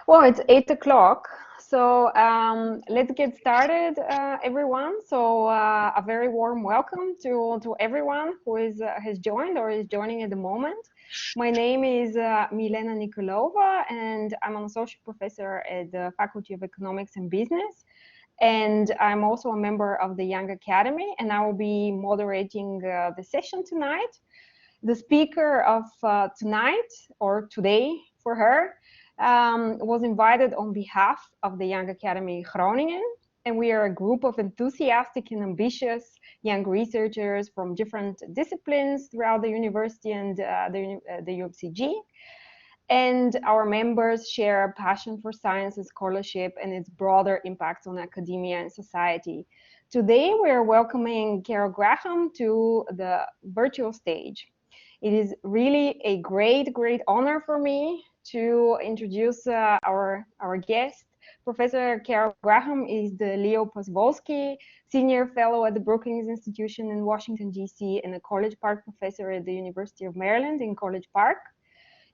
Well, it's 8 o'clock, so let's get started, everyone. So a very warm welcome to everyone who has joined or is joining at the moment. My name is Milena Nikolova, and I'm an associate professor at the Faculty of Economics and Business. And I'm also a member of the Young Academy, and I will be moderating the session tonight. The speaker of tonight, or today for her, was invited on behalf of the Young Academy Groningen, and we are a group of enthusiastic and ambitious young researchers from different disciplines throughout the university and the UMCG. And our members share a passion for science and scholarship and its broader impacts on academia and society. Today, we are welcoming Carol Graham to the virtual stage. It is really a great honor for me to introduce our guest. Professor Carol Graham is the Leo Pozwolski Senior Fellow at the Brookings Institution in Washington, D.C., and a College Park Professor at the University of Maryland in College Park.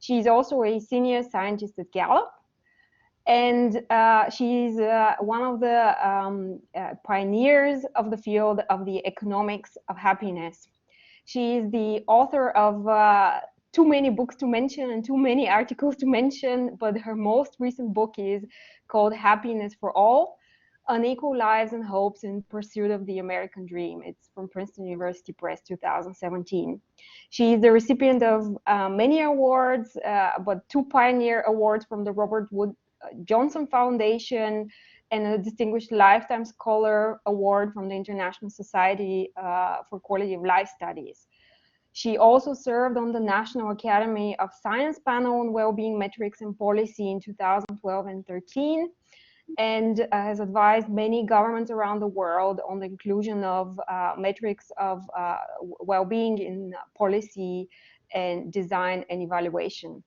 She's also a senior scientist at Gallup, and she's one of the pioneers of the field of the economics of happiness. She is the author of too many books to mention and too many articles to mention, but her most recent book is called Happiness for All, Unequal Lives and Hopes in Pursuit of the American Dream. It's from Princeton University Press, 2017. She is the recipient of many awards, but 2 Pioneer Awards from the Robert Wood Johnson Foundation, and a Distinguished Lifetime Scholar Award from the International Society for Quality of Life Studies. She also served on the National Academy of Science panel on well-being metrics and policy in 2012 and 13, and has advised many governments around the world on the inclusion of metrics of well-being in policy and design and evaluation.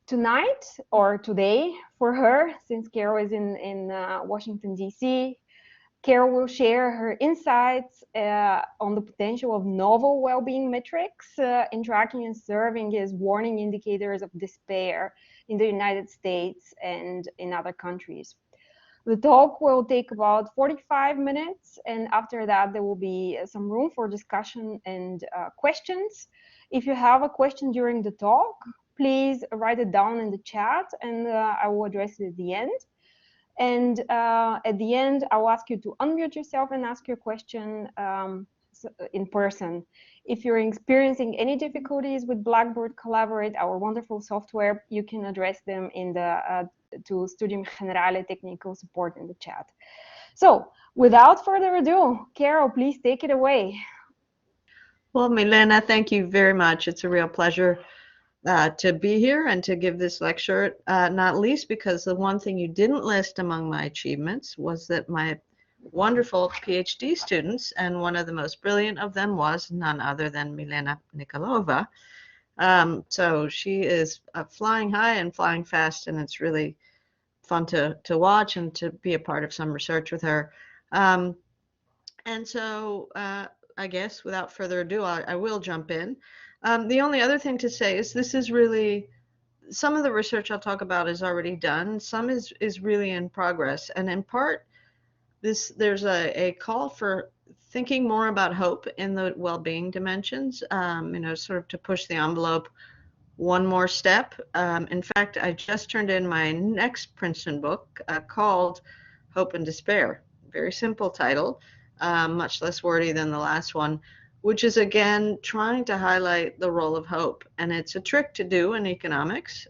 Tonight, or today for her, since Carol is in Washington, D.C., Carol will share her insights on the potential of novel well-being metrics in tracking and serving as warning indicators of despair in the United States and in other countries. The talk will take about 45 minutes, and after that, there will be some room for discussion and questions. If you have a question during the talk, please write it down in the chat, and I will address it at the end. And at the end, I will ask you to unmute yourself and ask your question in person. If you're experiencing any difficulties with Blackboard Collaborate, our wonderful software, you can address them in the to Studium Generale technical support in the chat. So without further ado, Carol, please take it away. Well, Milena, thank you very much. It's a real pleasure to be here and to give this lecture, not least because the one thing you didn't list among my achievements was that my wonderful PhD students, and one of the most brilliant of them was none other than Milena Nikolova. So she is flying high and flying fast, and it's really fun to watch and to be a part of some research with her. And so I guess without further ado, I will jump in. The only other thing to say is this is really, some of the research I'll talk about is already done. Some is really in progress. And in part, there's a call for thinking more about hope in the well-being dimensions, sort of to push the envelope one more step. In fact, I just turned in my next Princeton book called Hope and Despair. Very simple title, much less wordy than the last one, which is again trying to highlight the role of hope. And it's a trick to do in economics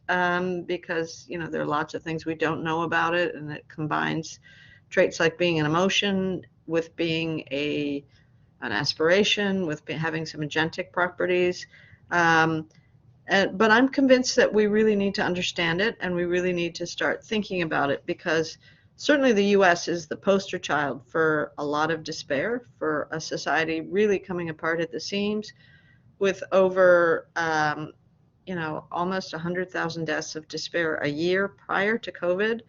because there are lots of things we don't know about it, and it combines traits like being an emotion with being an aspiration, with having some agentic properties. But I'm convinced that we really need to understand it, and we really need to start thinking about it, because certainly the U.S. is the poster child for a lot of despair, for a society really coming apart at the seams, with over, almost 100,000 deaths of despair a year prior to COVID.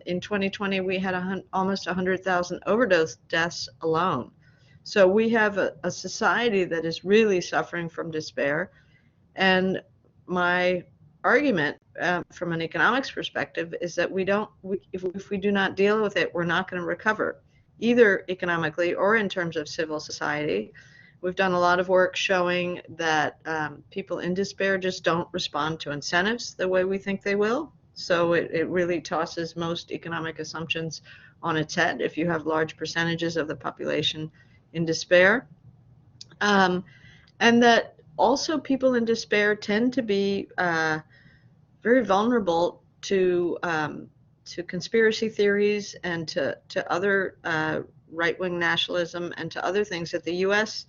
In 2020, we had almost 100,000 overdose deaths alone. So we have a society that is really suffering from despair. And my argument from an economics perspective is that if we do not deal with it, we're not going to recover, either economically or in terms of civil society. We've done a lot of work showing that people in despair just don't respond to incentives the way we think they will. So it really tosses most economic assumptions on its head if you have large percentages of the population in despair. And that also people in despair tend to be very vulnerable to conspiracy theories and to other right-wing nationalism and to other things that the U.S.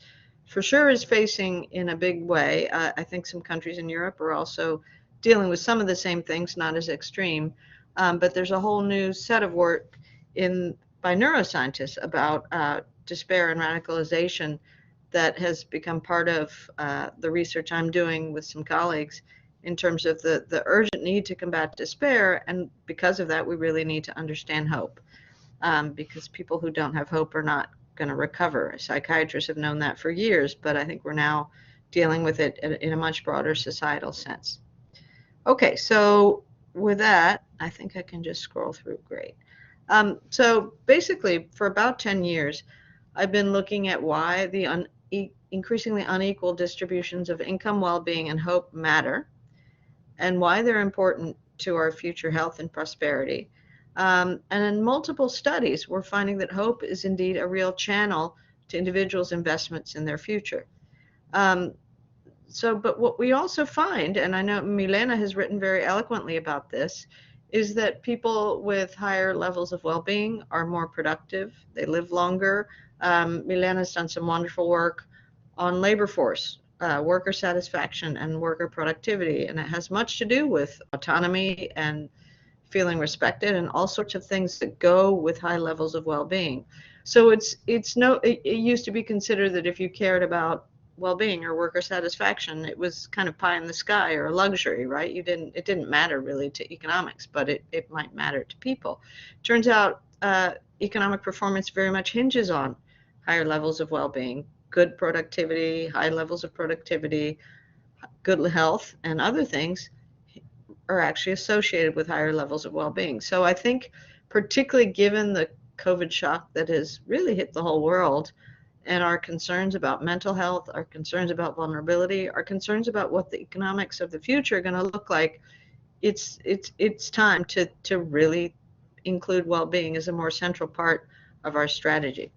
for sure is facing in a big way. I think some countries in Europe are also dealing with some of the same things, not as extreme. But there's a whole new set of work by neuroscientists about despair and radicalization that has become part of the research I'm doing with some colleagues in terms of the urgent need to combat despair. And because of that, we really need to understand hope, because people who don't have hope are not going to recover. Psychiatrists have known that for years, but I think we're now dealing with it in a much broader societal sense. Okay, so with that, I think I can just scroll through. Great. So basically, for about 10 years, I've been looking at why the increasingly unequal distributions of income, well-being, and hope matter, and why they're important to our future health and prosperity. And in multiple studies, we're finding that hope is indeed a real channel to individuals' investments in their future. But what we also find, and I know Milena has written very eloquently about this, is that people with higher levels of well-being are more productive, they live longer. Milena's done some wonderful work on labor force, worker satisfaction, and worker productivity, and it has much to do with autonomy and feeling respected and all sorts of things that go with high levels of well-being. So it used to be considered that if you cared about well-being or worker satisfaction, it was kind of pie in the sky or a luxury, right? It didn't matter really to economics, but it might matter to people. Turns out economic performance very much hinges on higher levels of well-being, good productivity, high levels of productivity, good health, and other things are actually associated with higher levels of well-being. So I think, particularly given the COVID shock that has really hit the whole world, and our concerns about mental health, our concerns about vulnerability, our concerns about what the economics of the future are going to look like, it's time to really include well-being as a more central part of our strategy.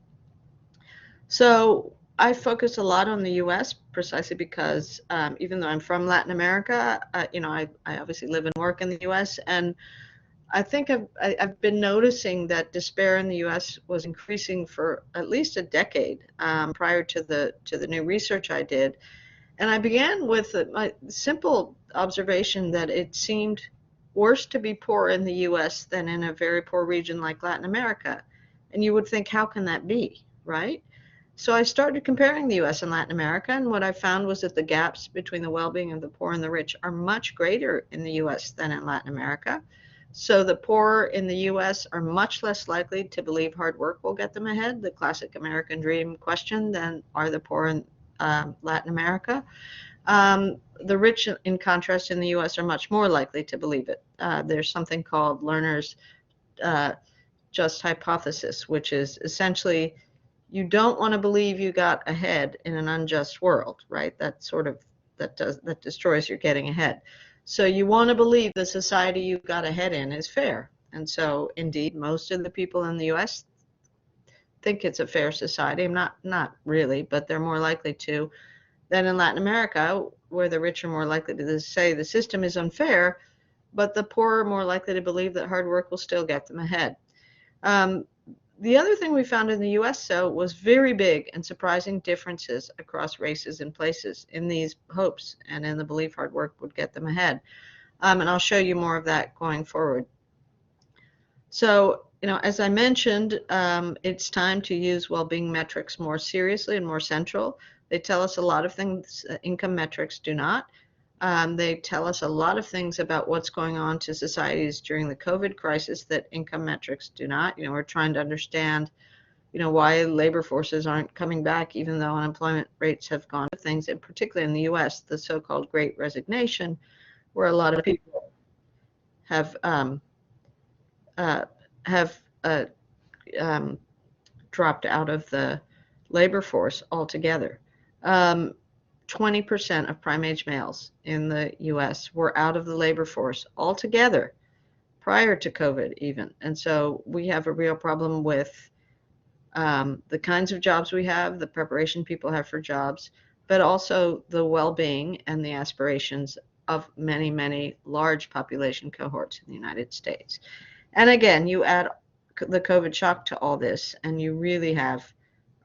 So I focus a lot on the U.S. precisely because even though I'm from Latin America, I obviously live and work in the U.S. and I think I've been noticing that despair in the U.S. was increasing for at least a decade prior to the new research I did, and I began with my simple observation that it seemed worse to be poor in the U.S. than in a very poor region like Latin America, and you would think, how can that be, right? So I started comparing the U.S. and Latin America, and what I found was that the gaps between the well-being of the poor and the rich are much greater in the U.S. than in Latin America. So the poor in the U.S. are much less likely to believe hard work will get them ahead, the classic American dream question, than are the poor in Latin America. The rich, in contrast, in the U.S. are much more likely to believe it. There's something called Lerner's just hypothesis, which is essentially you don't want to believe you got ahead in an unjust world, right? That destroys your getting ahead. So you want to believe the society you got ahead in is fair. And so indeed, most of the people in the US think it's a fair society. Not really, but they're more likely to than in Latin America, where the rich are more likely to say the system is unfair, but the poor are more likely to believe that hard work will still get them ahead. The other thing we found in the U.S., though, was very big and surprising differences across races and places in these hopes and in the belief hard work would get them ahead. And I'll show you more of that going forward. So, as I mentioned, it's time to use well-being metrics more seriously and more central. They tell us a lot of things income metrics do not. They tell us a lot of things about what's going on to societies during the COVID crisis that income metrics do not. We're trying to understand, why labor forces aren't coming back, even though unemployment rates have gone to things, and particularly in the U.S., the so-called Great Resignation, where a lot of people have uh, have um, dropped out of the labor force altogether. 20% of prime-age males in the U.S. were out of the labor force altogether prior to COVID even. And so we have a real problem with the kinds of jobs we have, the preparation people have for jobs, but also the well-being and the aspirations of many, many large population cohorts in the United States. And again, you add the COVID shock to all this, and you really have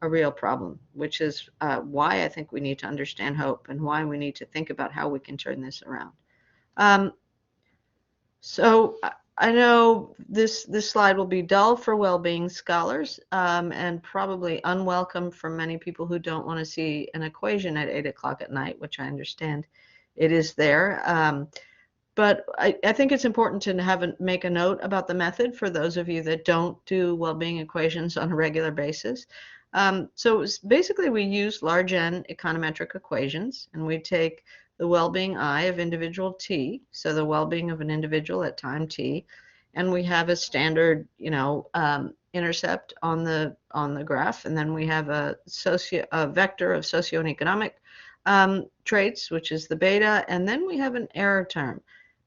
a real problem, which is why I think we need to understand hope and why we need to think about how we can turn this around. So I know this slide will be dull for well-being scholars and probably unwelcome for many people who don't want to see an equation at 8 o'clock at night, which I understand it is there. But I think it's important to make a note about the method for those of you that don't do well-being equations on a regular basis. So basically we use large N econometric equations, and we take the well-being I of individual T, so the well-being of an individual at time T, and we have a standard, intercept on the graph, and then we have a vector of socio and economic traits, which is the beta, and then we have an error term.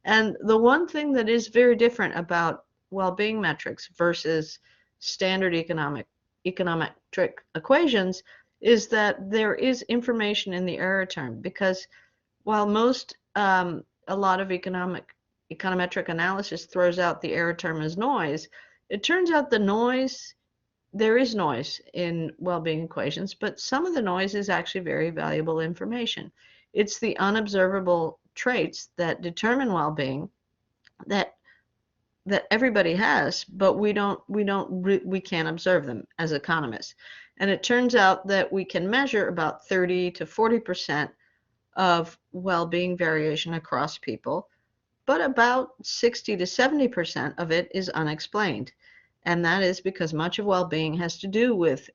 And the one thing that is very different about well-being metrics versus standard econometric equations is that there is information in the error term, because while a lot of econometric analysis throws out the error term as noise, it turns out there is noise in well-being equations, but some of the noise is actually very valuable information. It's the unobservable traits that determine well-being that everybody has, but we can't observe them as economists. And it turns out that we can measure about 30 to 40% of well-being variation across people, but about 60 to 70% of it is unexplained. And that is because much of well-being has to do with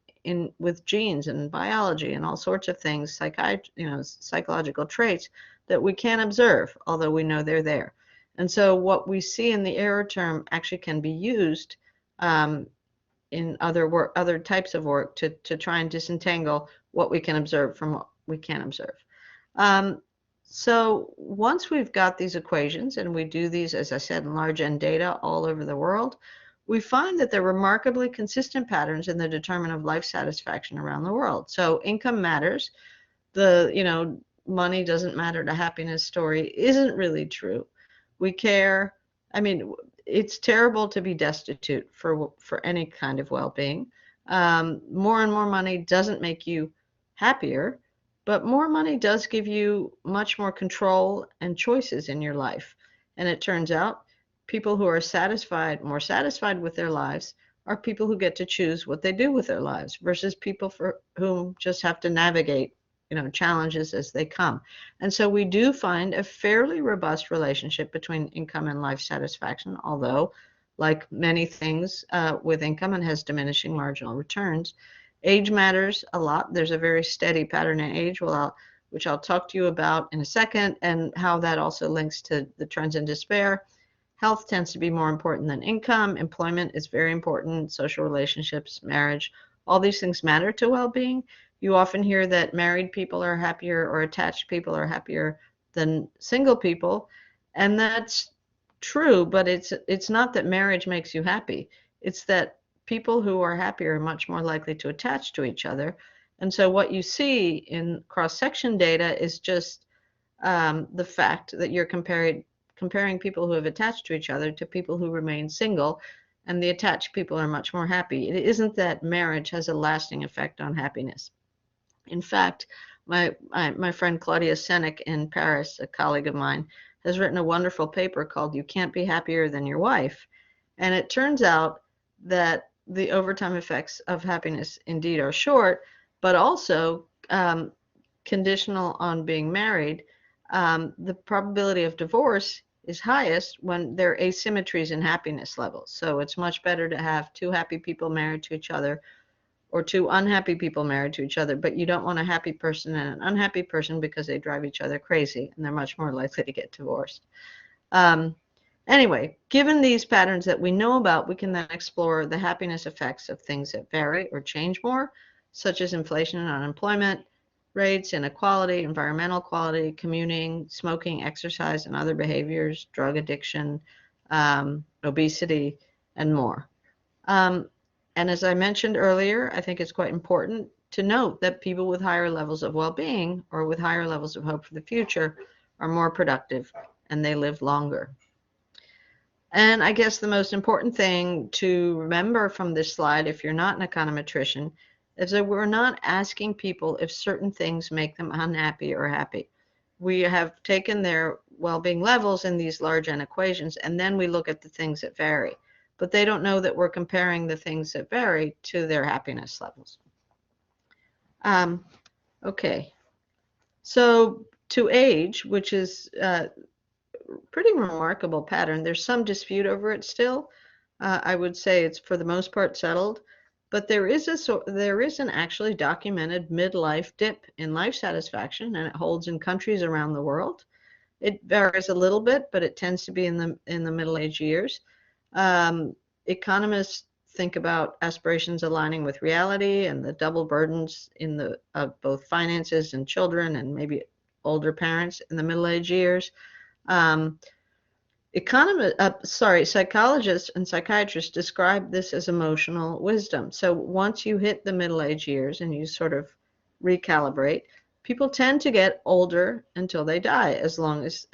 genes and biology and all sorts of things, psychological traits that we can't observe, although we know they're there. And so what we see in the error term actually can be used in other types of work to try and disentangle what we can observe from what we can't observe. So once we've got these equations, and we do these, as I said, in large N data all over the world, we find that there are remarkably consistent patterns in the determinant of life satisfaction around the world. So income matters. Money doesn't matter to happiness story isn't really true. We care. I mean, it's terrible to be destitute for any kind of well-being. More and more money doesn't make you happier, but more money does give you much more control and choices in your life. And it turns out people who are more satisfied with their lives are people who get to choose what they do with their lives versus people for whom just have to navigate, challenges as they come. And so we do find a fairly robust relationship between income and life satisfaction, although like many things with income, it has diminishing marginal returns. Age matters a lot. There's a very steady pattern in age, which I'll talk to you about in a second, and how that also links to the trends in despair. Health tends to be more important than income. Employment is very important. Social relationships, marriage, all these things matter to well-being. You often hear that married people are happier or attached people are happier than single people, and that's true, but it's not that marriage makes you happy. It's that people who are happier are much more likely to attach to each other. And so what you see in cross-section data is just the fact that you're comparing people who have attached to each other to people who remain single, and the attached people are much more happy. It isn't that marriage has a lasting effect on happiness. In fact, my friend Claudia Senek in Paris, a colleague of mine, has written a wonderful paper called "You Can't Be Happier Than Your Wife." And it turns out that the overtime effects of happiness indeed are short, but also conditional on being married. The probability of divorce is highest when there are asymmetries in happiness levels. So it's much better to have two happy people married to each other or two unhappy people married to each other, but you don't want a happy person and an unhappy person because they drive each other crazy and they're much more likely to get divorced. Anyway, given these patterns that we know about, we can then explore the happiness effects of things that vary or change more, such as inflation and unemployment rates, inequality, environmental quality, commuting, smoking, exercise, and other behaviors, drug addiction, obesity, and more. And as I mentioned earlier, I think it's quite important to note that people with higher levels of well-being or with higher levels of hope for the future are more productive and they live longer. And I guess the most important thing to remember from this slide, if you're not an econometrician, is that we're not asking people if certain things make them unhappy or happy. We have taken their well-being levels in these large N equations, and then we look at the things that vary. But they don't know that we're comparing the things that vary to their happiness levels. Okay, so to age, which is pretty remarkable pattern. There's some dispute over it still. I would say it's for the most part settled, but there is an actually documented midlife dip in life satisfaction, and it holds in countries around the world. It varies a little bit, but it tends to be in the middle-aged years. Economists think about aspirations aligning with reality and the double burdens of both finances and children and maybe older parents in the middle-aged years. Psychologists and psychiatrists describe this as emotional wisdom. So once you hit the middle-aged years and you sort of recalibrate, people tend to get older until they die, as long as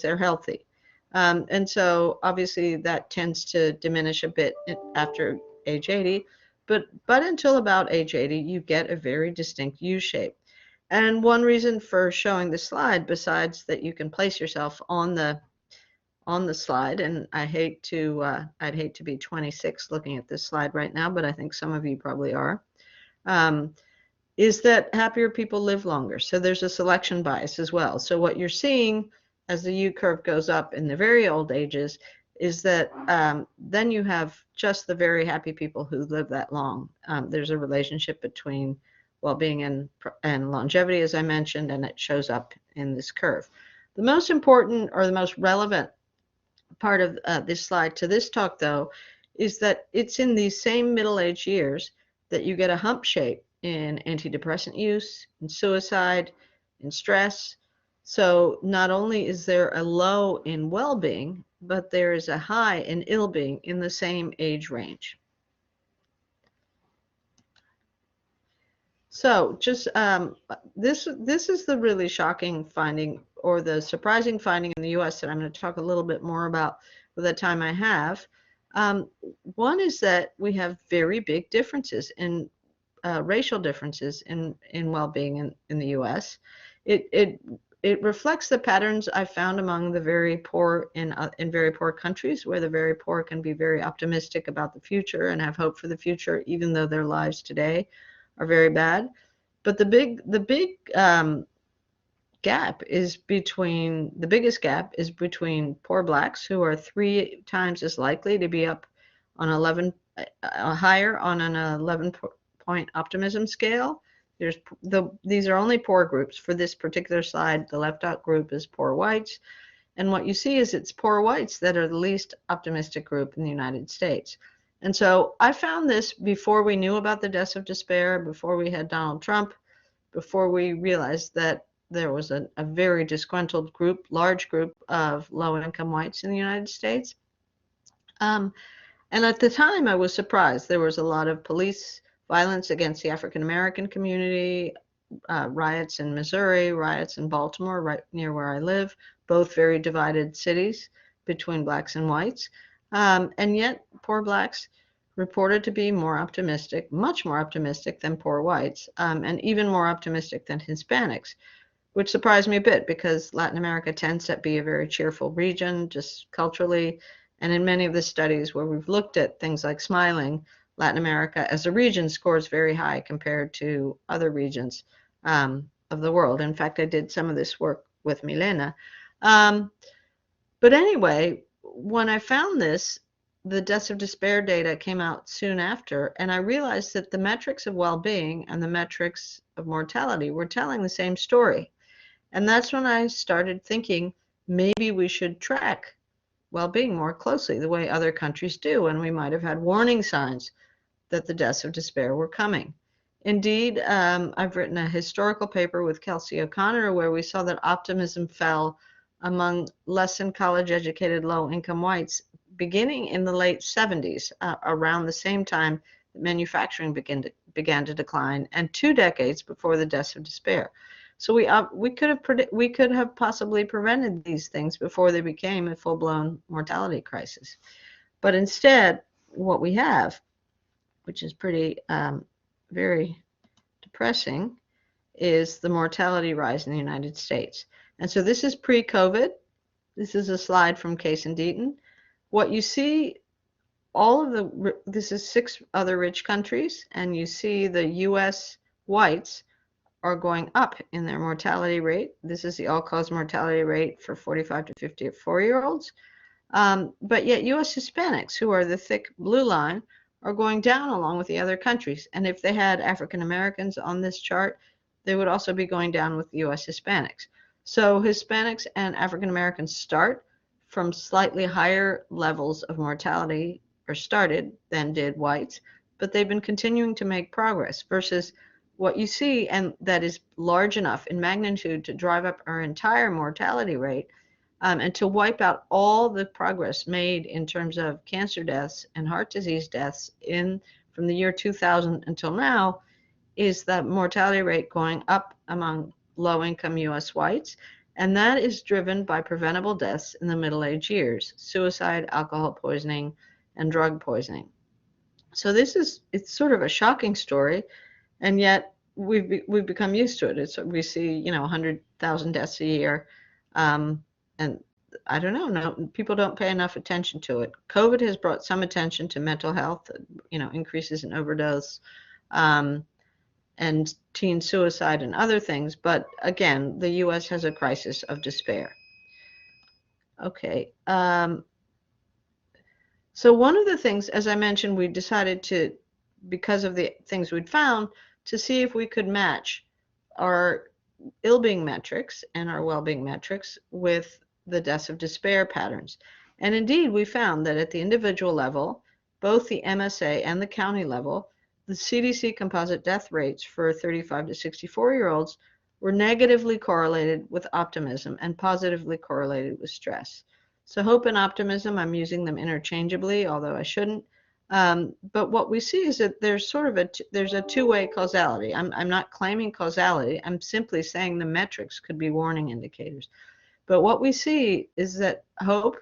they're healthy. And so obviously that tends to diminish a bit after age 80, but until about age 80, you get a very distinct U shape. And one reason for showing the slide, besides that you can place yourself on the slide, and I'd hate to be 26 looking at this slide right now, but I think some of you probably are, is that happier people live longer. So there's a selection bias as well. So what you're seeing as the U curve goes up in the very old ages is that then you have just the very happy people who live that long. There's a relationship between well-being and longevity, as I mentioned, and it shows up in this curve. The most important or the most relevant part of this slide to this talk, though, is that it's in these same middle-aged years that you get a hump shape in antidepressant use, in suicide, in stress. So not only is there a low in well-being, but there is a high in ill-being in the same age range. So just this is the really shocking finding, or the surprising finding in the U.S. that I'm going to talk a little bit more about with the time I have. One is that we have very big differences in racial differences in well-being in the U.S. It reflects the patterns I found among the very poor in very poor countries, where the very poor can be very optimistic about the future and have hope for the future, even though their lives today are very bad. But the biggest gap is between poor blacks, who are 3 times as likely to be up on higher on an 11-point optimism scale. These are only poor groups. For this particular slide, the left out group is poor whites. And what you see is it's poor whites that are the least optimistic group in the United States. And so I found this before we knew about the deaths of despair, before we had Donald Trump, before we realized that there was a very disgruntled group, large group of low-income whites in the United States. And at the time, I was surprised. There was a lot of police violence against the African-American community, riots in Missouri, riots in Baltimore, right near where I live, both very divided cities between blacks and whites. And yet poor blacks reported to be more optimistic, much more optimistic than poor whites, and even more optimistic than Hispanics, which surprised me a bit because Latin America tends to be a very cheerful region, just culturally. And in many of the studies where we've looked at things like smiling, Latin America as a region scores very high compared to other regions of the world. In fact, I did some of this work with Milena. But anyway, when I found this, the deaths of despair data came out soon after, and I realized that the metrics of well-being and the metrics of mortality were telling the same story. And that's when I started thinking maybe we should track well-being more closely the way other countries do, and we might have had warning signs that the deaths of despair were coming. Indeed, I've written a historical paper with Kelsey O'Connor where we saw that optimism fell among less than college-educated low-income whites beginning in the late 70s, around the same time that manufacturing began to decline, and 2 decades before the deaths of despair. So we could have possibly prevented these things before they became a full-blown mortality crisis. But instead, what we have, which is pretty very depressing, is the mortality rise in the United States. And so this is pre-COVID. This is a slide from Case and Deaton. What you see, this is 6 other rich countries, and you see the U.S. whites are going up in their mortality rate. This is the all-cause mortality rate for 45 to 54-year-olds. But yet U.S. Hispanics, who are the thick blue line, are going down along with the other countries. And if they had African Americans on this chart, they would also be going down with U.S. Hispanics. So Hispanics and African Americans start from slightly higher levels of mortality, or started, than did whites, but they've been continuing to make progress versus what you see, and that is large enough in magnitude to drive up our entire mortality rate, and to wipe out all the progress made in terms of cancer deaths and heart disease deaths from the year 2000 until now, is the mortality rate going up among low-income U.S. whites, and that is driven by preventable deaths in the middle-aged years: suicide, alcohol poisoning, and drug poisoning. So it's sort of a shocking story, and yet we've become used to it. We see 100,000 deaths a year, and I don't know. No, people don't pay enough attention to it. COVID has brought some attention to mental health, increases in overdose, and teen suicide and other things. But again, the U.S. has a crisis of despair. Okay. So one of the things, as I mentioned, we decided to, because of the things we'd found, to see if we could match our ill-being metrics and our well-being metrics with the deaths of despair patterns. And indeed, we found that at the individual level, both the MSA and the county level, the CDC composite death rates for 35 to 64-year-olds were negatively correlated with optimism and positively correlated with stress. So hope and optimism, I'm using them interchangeably, although I shouldn't. But what we see is that there's sort of there's a two-way causality. I'm not claiming causality. I'm simply saying the metrics could be warning indicators. But what we see is that hope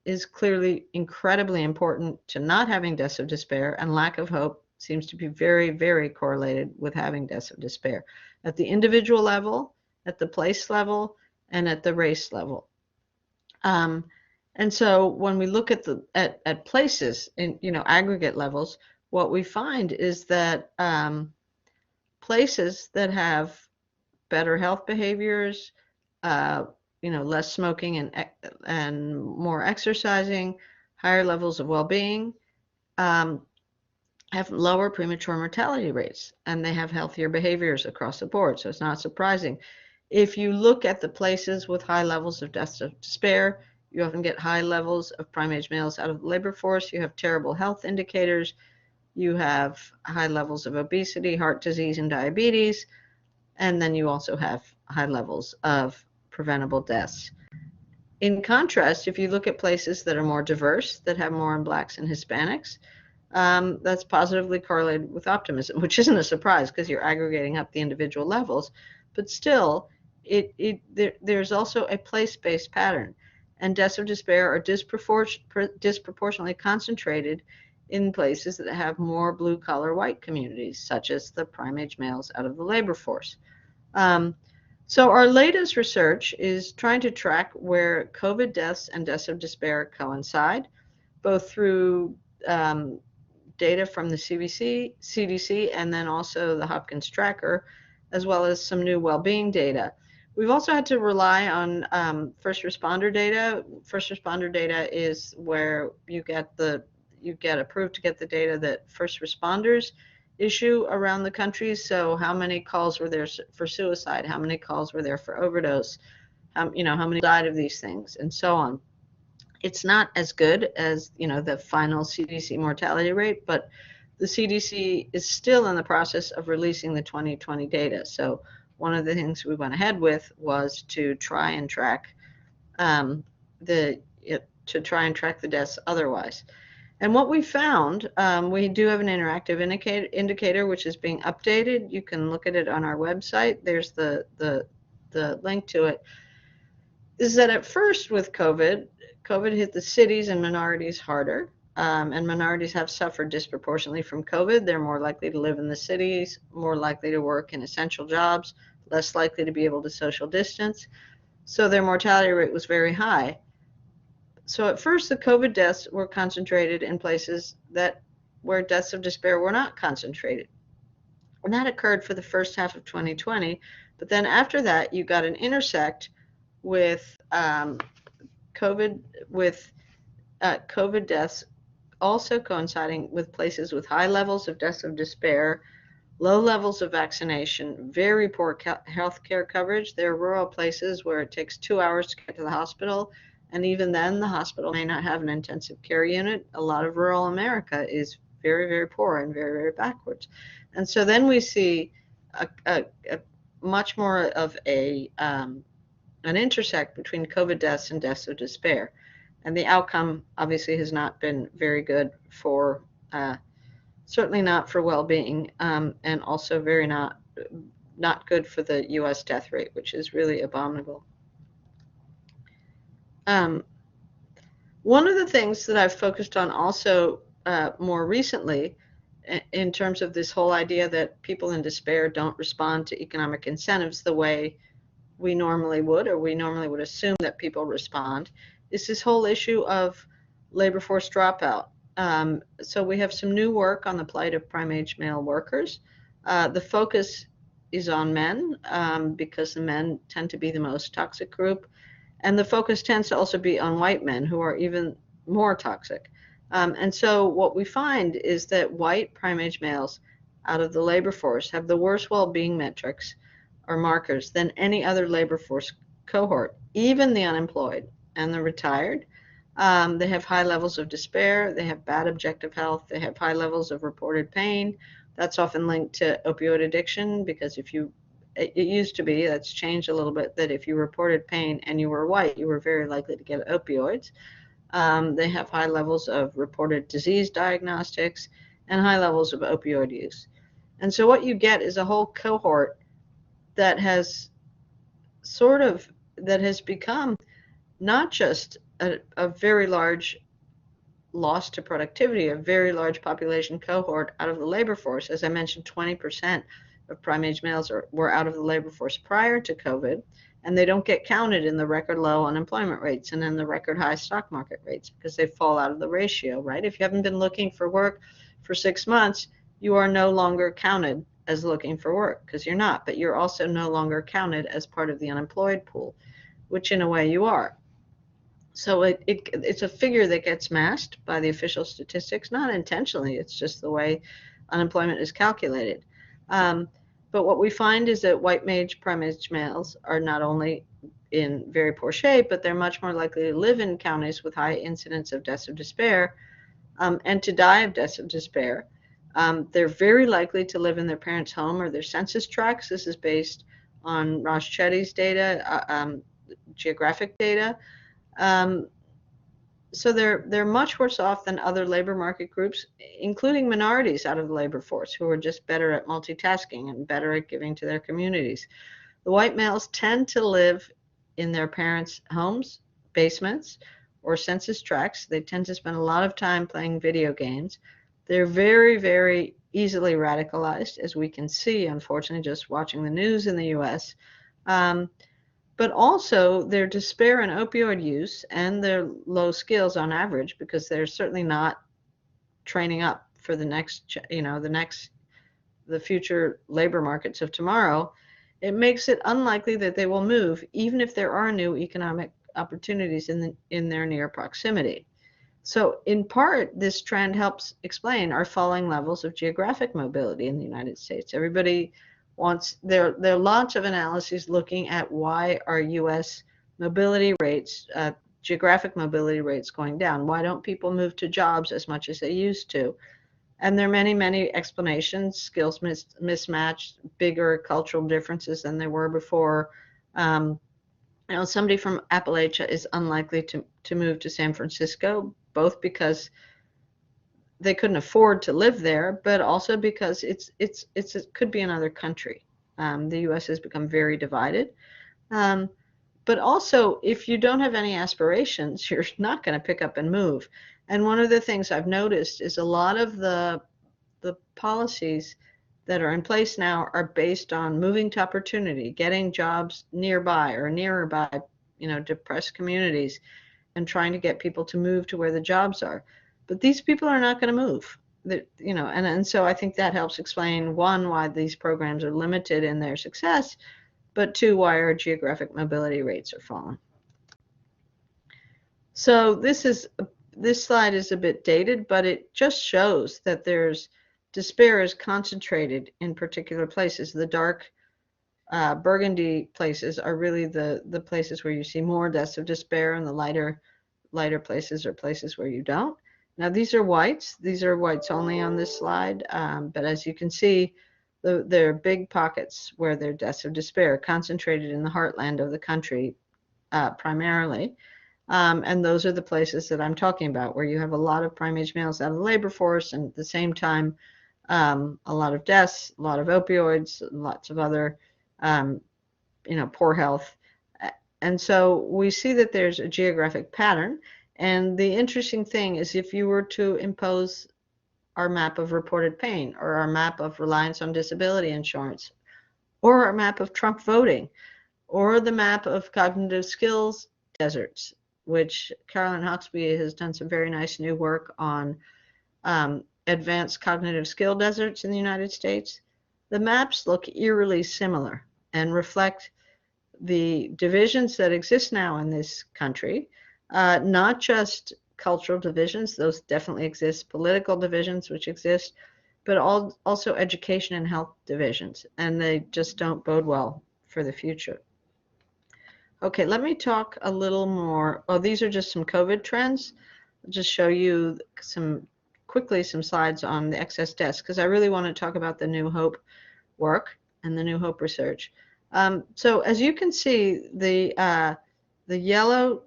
is clearly incredibly important to not having deaths of despair, and lack of hope seems to be very, very correlated with having deaths of despair at the individual level, at the place level, and at the race level. And so when we look at places in aggregate levels, what we find is that places that have better health behaviors, less smoking and more exercising, higher levels of well-being, have lower premature mortality rates, and they have healthier behaviors across the board. So it's not surprising. If you look at the places with high levels of deaths of despair, you often get high levels of prime-age males out of the labor force. You have terrible health indicators. You have high levels of obesity, heart disease, and diabetes. And then you also have high levels of preventable deaths. In contrast, if you look at places that are more diverse, that have more in Blacks and Hispanics, that's positively correlated with optimism, which isn't a surprise because you're aggregating up the individual levels. But still, there's also a place-based pattern. And deaths of despair are disproportionately concentrated in places that have more blue-collar white communities, such as the prime-age males out of the labor force. So our latest research is trying to track where COVID deaths and deaths of despair coincide, both through data from the CDC, and then also the Hopkins tracker, as well as some new well-being data. We've also had to rely on first responder data. First responder data is where you get approved to get the data that first responders issue around the country. So how many calls were there for suicide? How many calls were there for overdose? How many died of these things, and so on. It's not as good as, the final CDC mortality rate, but the CDC is still in the process of releasing the 2020 data. So one of the things we went ahead with was to try and track the deaths otherwise. And what we found, we do have an interactive indicator which is being updated. You can look at it on our website. There's the link to it. Is that at first with COVID hit the cities and minorities harder, and minorities have suffered disproportionately from COVID. They're more likely to live in the cities, more likely to work in essential jobs, less likely to be able to social distance. So their mortality rate was very high. So at first, the COVID deaths were concentrated in places where deaths of despair were not concentrated. And that occurred for the first half of 2020. But then after that, you got an intersect with COVID deaths also coinciding with places with high levels of deaths of despair, low levels of vaccination, very poor health care coverage. There are rural places where it takes 2 hours to get to the hospital, and even then the hospital may not have an intensive care unit. A lot of rural America is very, very poor and very, very backwards. And so then we see a much more of an intersect between COVID deaths and deaths of despair. And the outcome obviously has not been very good for, certainly not for well-being, and also very not good for the U.S. death rate, which is really abominable. One of the things that I've focused on also more recently, in terms of this whole idea that people in despair don't respond to economic incentives the way we normally would, or we normally would assume that people respond, is this whole issue of labor force dropout. So we have some new work on the plight of prime-age male workers. The focus is on men, because the men tend to be the most toxic group. And the focus tends to also be on white men, who are even more toxic. And so what we find is that white prime-age males out of the labor force have the worst well-being metrics or markers than any other labor force cohort, even the unemployed and the retired. They have high levels of despair. They have bad objective health. They have high levels of reported pain. That's often linked to opioid addiction, because it used to be, that's changed a little bit, that if you reported pain and you were white, you were very likely to get opioids. They have high levels of reported disease diagnostics and high levels of opioid use. And so what you get is a whole cohort that has become not just a very large loss to productivity, a very large population cohort out of the labor force. As I mentioned, 20% of prime-age males were out of the labor force prior to COVID, and they don't get counted in the record low unemployment rates and in the record high stock market rates, because they fall out of the ratio, right? If you haven't been looking for work for 6 months, you are no longer counted as looking for work, because you're not, but you're also no longer counted as part of the unemployed pool, which in a way you are. So it's a figure that gets masked by the official statistics, not intentionally. It's just the way unemployment is calculated. But what we find is that white prime-age males are not only in very poor shape, but they're much more likely to live in counties with high incidence of deaths of despair, and to die of deaths of despair. They're very likely to live in their parents' home or their census tracts. This is based on Ross Chetty's data, geographic data. So they're much worse off than other labor market groups, including minorities out of the labor force, who are just better at multitasking and better at giving to their communities. The white males tend to live in their parents' homes, basements, or census tracts. They tend to spend a lot of time playing video games. They're very, very easily radicalized, as we can see, unfortunately, just watching the news in the U.S. But also their despair and opioid use and their low skills on average, because they're certainly not training up for the future labor markets of tomorrow, it makes it unlikely that they will move, even if there are new economic opportunities in their near proximity. So in part, this trend helps explain our falling levels of geographic mobility in the United States. Everybody wants, there are lots of analyses looking at why are U.S. mobility rates, geographic mobility rates going down. Why don't people move to jobs as much as they used to? And there are many, many explanations: skills mismatch, bigger cultural differences than there were before. Somebody from Appalachia is unlikely to move to San Francisco, both because they couldn't afford to live there, but also because it could be another country. The U.S. has become very divided. But also, if you don't have any aspirations, you're not going to pick up and move. And one of the things I've noticed is a lot of the policies that are in place now are based on moving to opportunity, getting jobs nearby or nearer by, depressed communities, and trying to get people to move to where the jobs are. But these people are not going to move. And so I think that helps explain, one, why these programs are limited in their success, but two, why our geographic mobility rates are falling. So this slide is a bit dated, but it just shows that despair is concentrated in particular places. The dark burgundy places are really the places where you see more deaths of despair, and the lighter places are places where you don't. Now these are whites. These are whites only on this slide, but as you can see, there are big pockets where there are deaths of despair, concentrated in the heartland of the country primarily. And those are the places that I'm talking about, where you have a lot of prime-age males out of the labor force, and at the same time, a lot of deaths, a lot of opioids, lots of other, poor health. And so we see that there's a geographic pattern. And the interesting thing is, if you were to impose our map of reported pain, or our map of reliance on disability insurance, or our map of Trump voting, or the map of cognitive skills deserts, which Carolyn Hawksby has done some very nice new work on, advanced cognitive skill deserts in the United States, the maps look eerily similar and reflect the divisions that exist now in this country, not just cultural divisions, those definitely exist, political divisions which exist, but also education and health divisions, and they just don't bode well for the future. Okay, let me talk a little more. Oh, these are just some COVID trends. I'll just show you quickly some slides on the excess deaths, because I really want to talk about the New Hope work and the New Hope research. So as you can see, the yellow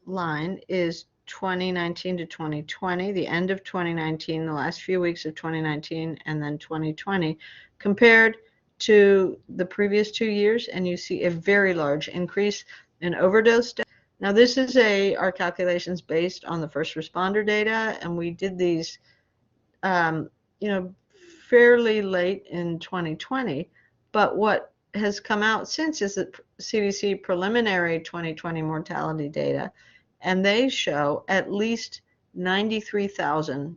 line is 2019 to 2020, the end of 2019, the last few weeks of 2019, and then 2020, compared to the previous 2 years, and you see a very large increase in overdose deaths. Now this is our calculations based on the first responder data, and we did these fairly late in 2020, but what has come out since is the CDC preliminary 2020 mortality data, and they show at least 93,000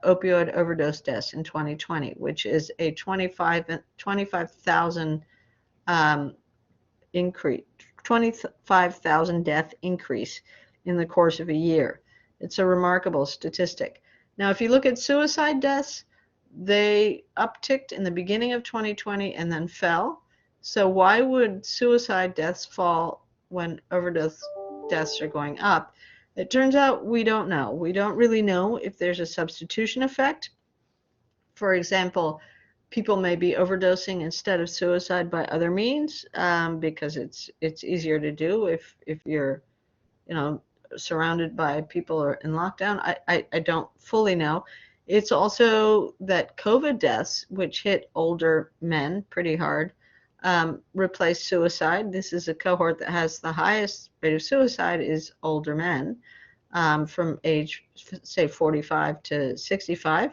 opioid overdose deaths in 2020, which is a 25,000 increase, 25,000 death increase in the course of a year. It's a remarkable statistic. Now, if you look at suicide deaths, they upticked in the beginning of 2020 and then fell. So why would suicide deaths fall when overdose deaths are going up? It turns out we don't know. We don't really know if there's a substitution effect. For example, people may be overdosing instead of suicide by other means, because it's easier to do if you're surrounded by people or in lockdown. I don't fully know. It's also that COVID deaths, which hit older men pretty hard, replaced suicide. This is a cohort that has the highest rate of suicide is older men, from age, say, 45 to 65.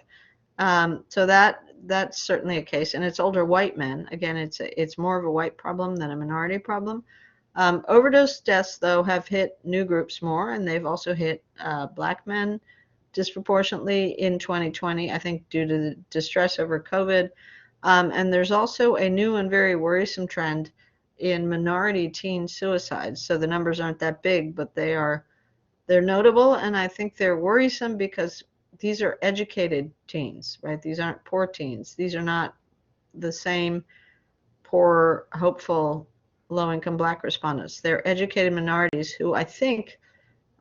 So that's certainly a case, and it's older white men. Again, it's more of a white problem than a minority problem. Overdose deaths, though, have hit new groups more, and they've also hit black men disproportionately in 2020, I think due to the distress over COVID. And there's also a new and very worrisome trend in minority teen suicides. So the numbers aren't that big, but they're notable, and I think they're worrisome because these are educated teens, right? These aren't poor teens. These are not the same poor, hopeful, low-income Black respondents. They're educated minorities who I think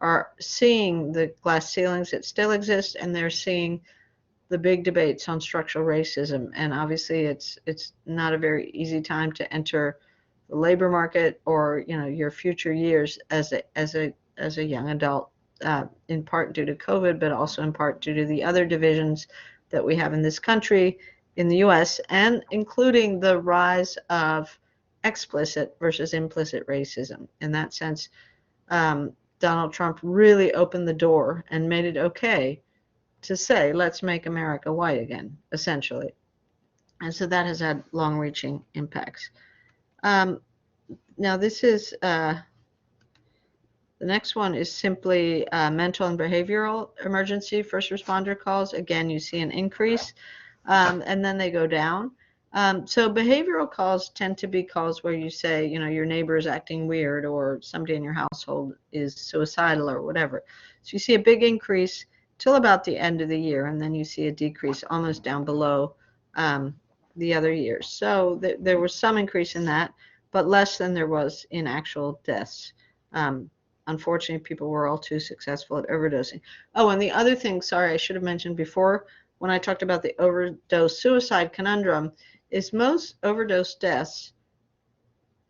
are seeing the glass ceilings that still exist, and they're seeing the big debates on structural racism. And obviously, it's not a very easy time to enter the labor market or your future years as a young adult, in part due to COVID, but also in part due to the other divisions that we have in this country, in the U.S., and including the rise of explicit versus implicit racism. In that sense, Donald Trump really opened the door and made it okay to say, let's make America white again, essentially. And so that has had long-reaching impacts. Now this is, the next one is simply mental and behavioral emergency first responder calls. Again, you see an increase, and then they go down. So behavioral calls tend to be calls where you say, your neighbor is acting weird, or somebody in your household is suicidal, or whatever. So you see a big increase till about the end of the year, and then you see a decrease almost down below the other years. So there was some increase in that, but less than there was in actual deaths. Unfortunately, people were all too successful at overdosing. Oh, and the other thing, sorry, I should have mentioned before, when I talked about the overdose suicide conundrum, is most overdose deaths,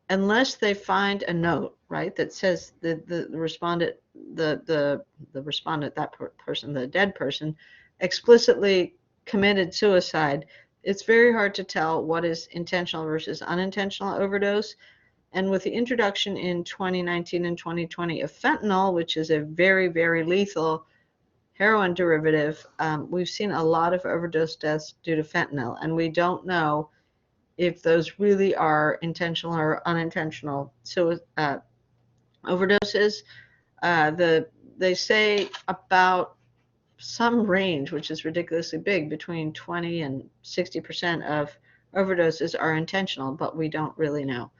unless they find a note, right, that says the respondent, the respondent, that person, the dead person, explicitly committed suicide, it's very hard to tell what is intentional versus unintentional overdose. And with the introduction in 2019 and 2020 of fentanyl, which is a very, very lethal heroin derivative, we've seen a lot of overdose deaths due to fentanyl, and we don't know if those really are intentional or unintentional overdoses. They say about some range, which is ridiculously big, between 20 and 60% of overdoses are intentional, but we don't really know.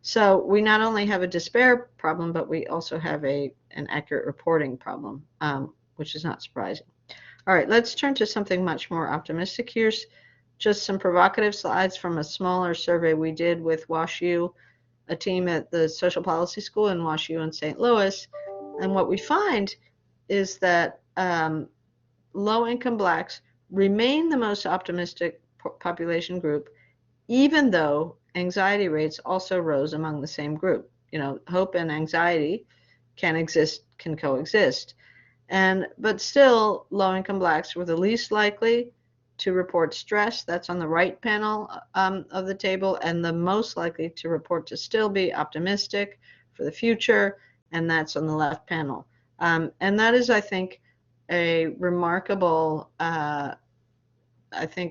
So we not only have a despair problem, but we also have an accurate reporting problem, which is not surprising. All right, let's turn to something much more optimistic. Here's just some provocative slides from a smaller survey we did with WashU, a team at the Social Policy School in WashU in St. Louis. And what we find is that low-income Blacks remain the most optimistic population group, even though anxiety rates also rose among the same group. Hope and anxiety can coexist. But still, low-income Blacks were the least likely to report stress. That's on the right panel of the table, and the most likely to report to still be optimistic for the future, and that's on the left panel. And that is, I think, a remarkable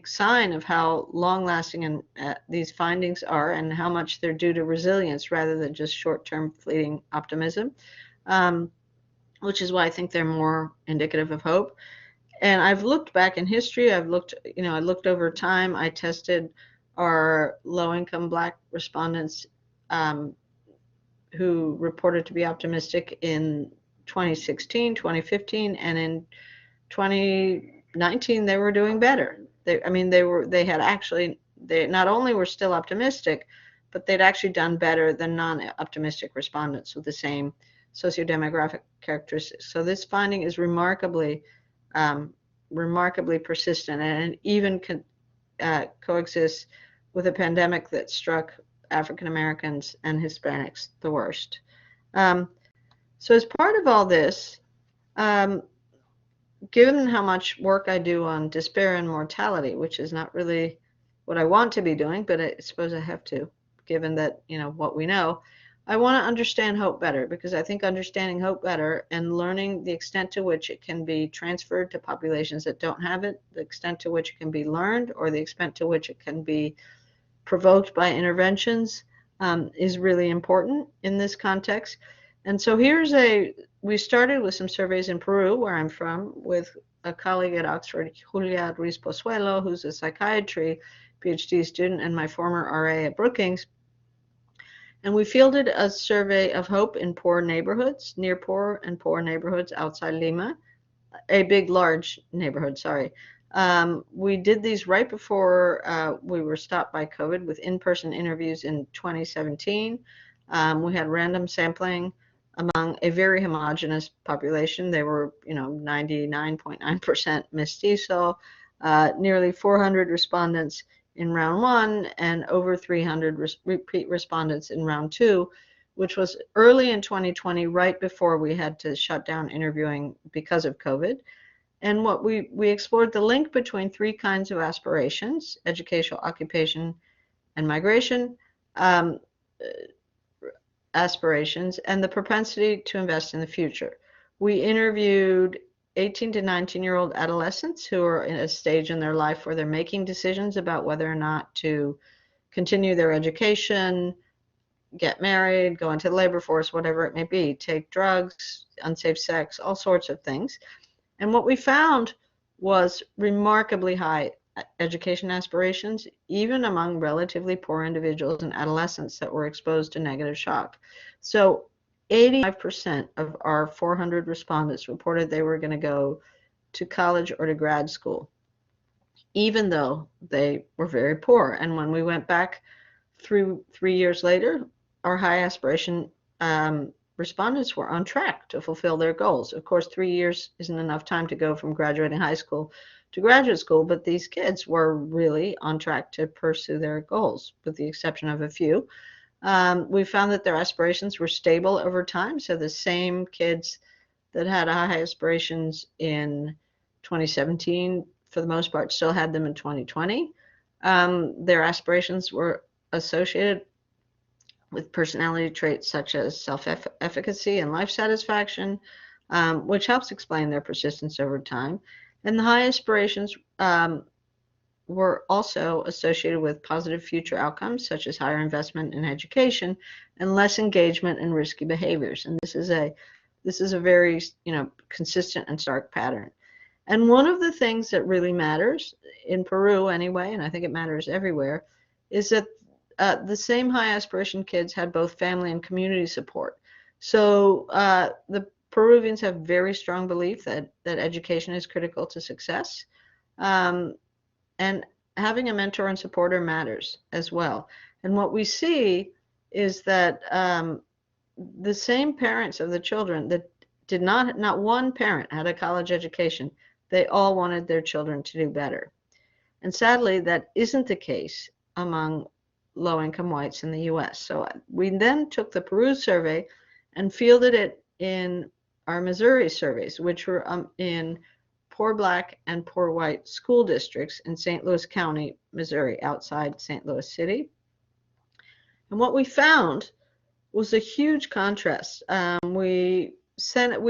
sign of how long-lasting and these findings are, and how much they're due to resilience rather than just short-term fleeting optimism, which is why I think they're more indicative of hope. And I've looked back in history. I looked over time. I tested our low-income Black respondents who reported to be optimistic in 2016, 2015, and in 2019 they were doing better. They not only were still optimistic, but they'd actually done better than non-optimistic respondents with the same sociodemographic characteristics. So this finding is remarkably persistent, and it even coexists with a pandemic that struck African Americans and Hispanics the worst. So as part of all this, given how much work I do on despair and mortality, which is not really what I want to be doing, but I suppose I have to, given that, what we know, I want to understand hope better, because I think understanding hope better and learning the extent to which it can be transferred to populations that don't have it, the extent to which it can be learned, or the extent to which it can be provoked by interventions, is really important in this context. And so we started with some surveys in Peru, where I'm from, with a colleague at Oxford, Julia Ruiz Pozuelo, who's a psychiatry PhD student and my former RA at Brookings. And we fielded a survey of hope in poor neighborhoods, near poor and poor neighborhoods outside Lima, large neighborhood, sorry. We did these right before we were stopped by COVID with in-person interviews in 2017. We had random sampling among a very homogeneous population. They were, 99.9% mestizo, nearly 400 respondents in round one and over 300 repeat respondents in round two, which was early in 2020, right before we had to shut down interviewing because of COVID. And what we explored the link between three kinds of aspirations: educational, occupation, and migration aspirations, and the propensity to invest in the future. We interviewed 18 to 19-year-old adolescents who are in a stage in their life where they're making decisions about whether or not to continue their education, get married, go into the labor force, whatever it may be, take drugs, unsafe sex, all sorts of things. And what we found was remarkably high education aspirations, even among relatively poor individuals and adolescents that were exposed to negative shock. So 85% of our 400 respondents reported they were going to go to college or to grad school, even though they were very poor. And when we went back through 3 years later, our high aspiration respondents were on track to fulfill their goals. Of course, 3 years isn't enough time to go from graduating high school to graduate school, but these kids were really on track to pursue their goals, with the exception of a few. We found that their aspirations were stable over time. So the same kids that had high aspirations in 2017, for the most part, still had them in 2020. Their aspirations were associated with personality traits such as self-efficacy and life satisfaction, which helps explain their persistence over time. And the high aspirations were also associated with positive future outcomes, such as higher investment in education and less engagement in risky behaviors. And this is a very, consistent and stark pattern. And one of the things that really matters in Peru anyway, and I think it matters everywhere, is that the same high aspiration kids had both family and community support. So the Peruvians have very strong belief that education is critical to success. And having a mentor and supporter matters as well. And what we see is that the same parents of the children that not one parent had a college education, they all wanted their children to do better. And sadly, that isn't the case among low-income whites in the US. So we then took the Peru survey and fielded it in our Missouri surveys, which were in poor Black and poor white school districts in St. Louis County, Missouri, outside St. Louis City. And what we found was a huge contrast. We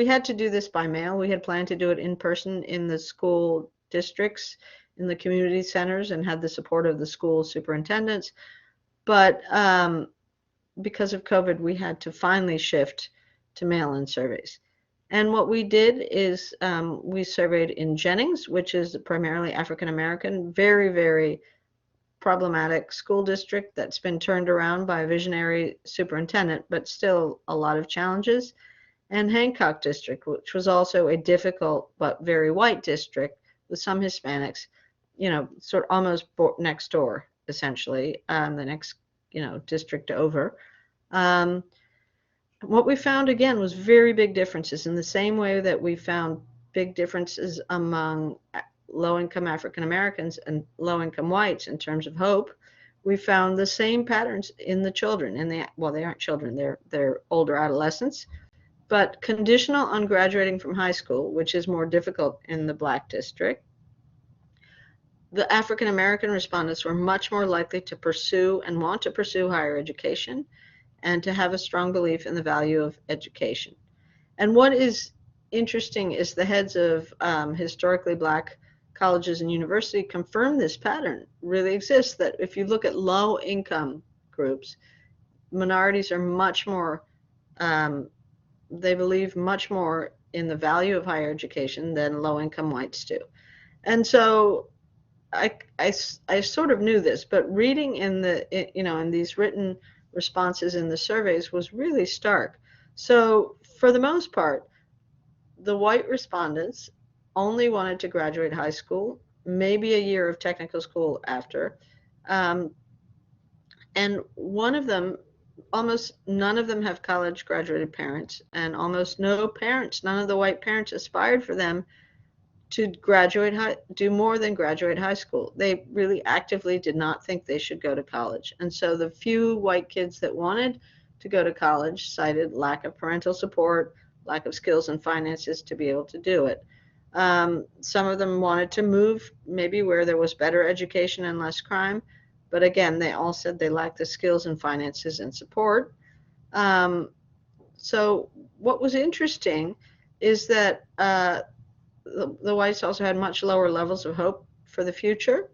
had to do this by mail. We had planned to do it in person in the school districts, in the community centers, and had the support of the school superintendents. But because of COVID, we had to finally shift to mail-in surveys. And what we did is we surveyed in Jennings, which is primarily African-American, very, very problematic school district that's been turned around by a visionary superintendent, but still a lot of challenges. And Hancock district, which was also a difficult but very white district with some Hispanics, sort of almost next door, essentially, the next, district over. What we found, again, was very big differences in the same way that we found big differences among low-income African Americans and low-income whites in terms of hope. We found the same patterns in the children. They aren't children, they're older adolescents, but conditional on graduating from high school, which is more difficult in the Black district. The African American respondents were much more likely to pursue and want to pursue higher education and to have a strong belief in the value of education. And what is interesting is the heads of historically Black colleges and universities confirm this pattern really exists, that if you look at low income groups, minorities are much more, they believe much more in the value of higher education than low income whites do. And so I sort of knew this, but reading in these written responses in the surveys was really stark. So for the most part, the white respondents only wanted to graduate high school, maybe a year of technical school after. Um, and one of them, almost none of them have college graduated parents, and almost no parents, none of the white parents aspired for them to do more than graduate high school. They really actively did not think they should go to college. And so the few white kids that wanted to go to college cited lack of parental support, lack of skills and finances to be able to do it. Some of them wanted to move maybe where there was better education and less crime. But again, they all said they lacked the skills and finances and support. So what was interesting is that the whites also had much lower levels of hope for the future,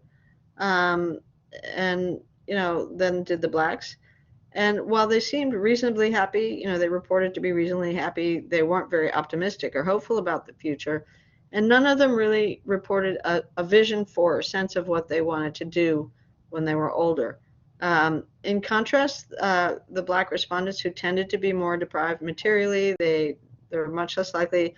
um, and than did the blacks. And while they seemed reasonably happy, they reported to be reasonably happy, they weren't very optimistic or hopeful about the future. And none of them really reported a vision for or sense of what they wanted to do when they were older. In contrast, the black respondents who tended to be more deprived materially, they're much less likely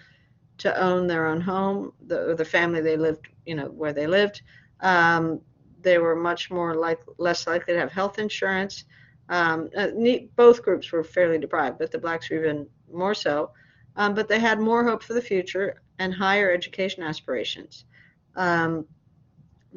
to own their own home, the family they lived, where they lived. They were much more less likely to have health insurance. Both groups were fairly deprived, but the blacks were even more so. But they had more hope for the future and higher education aspirations. The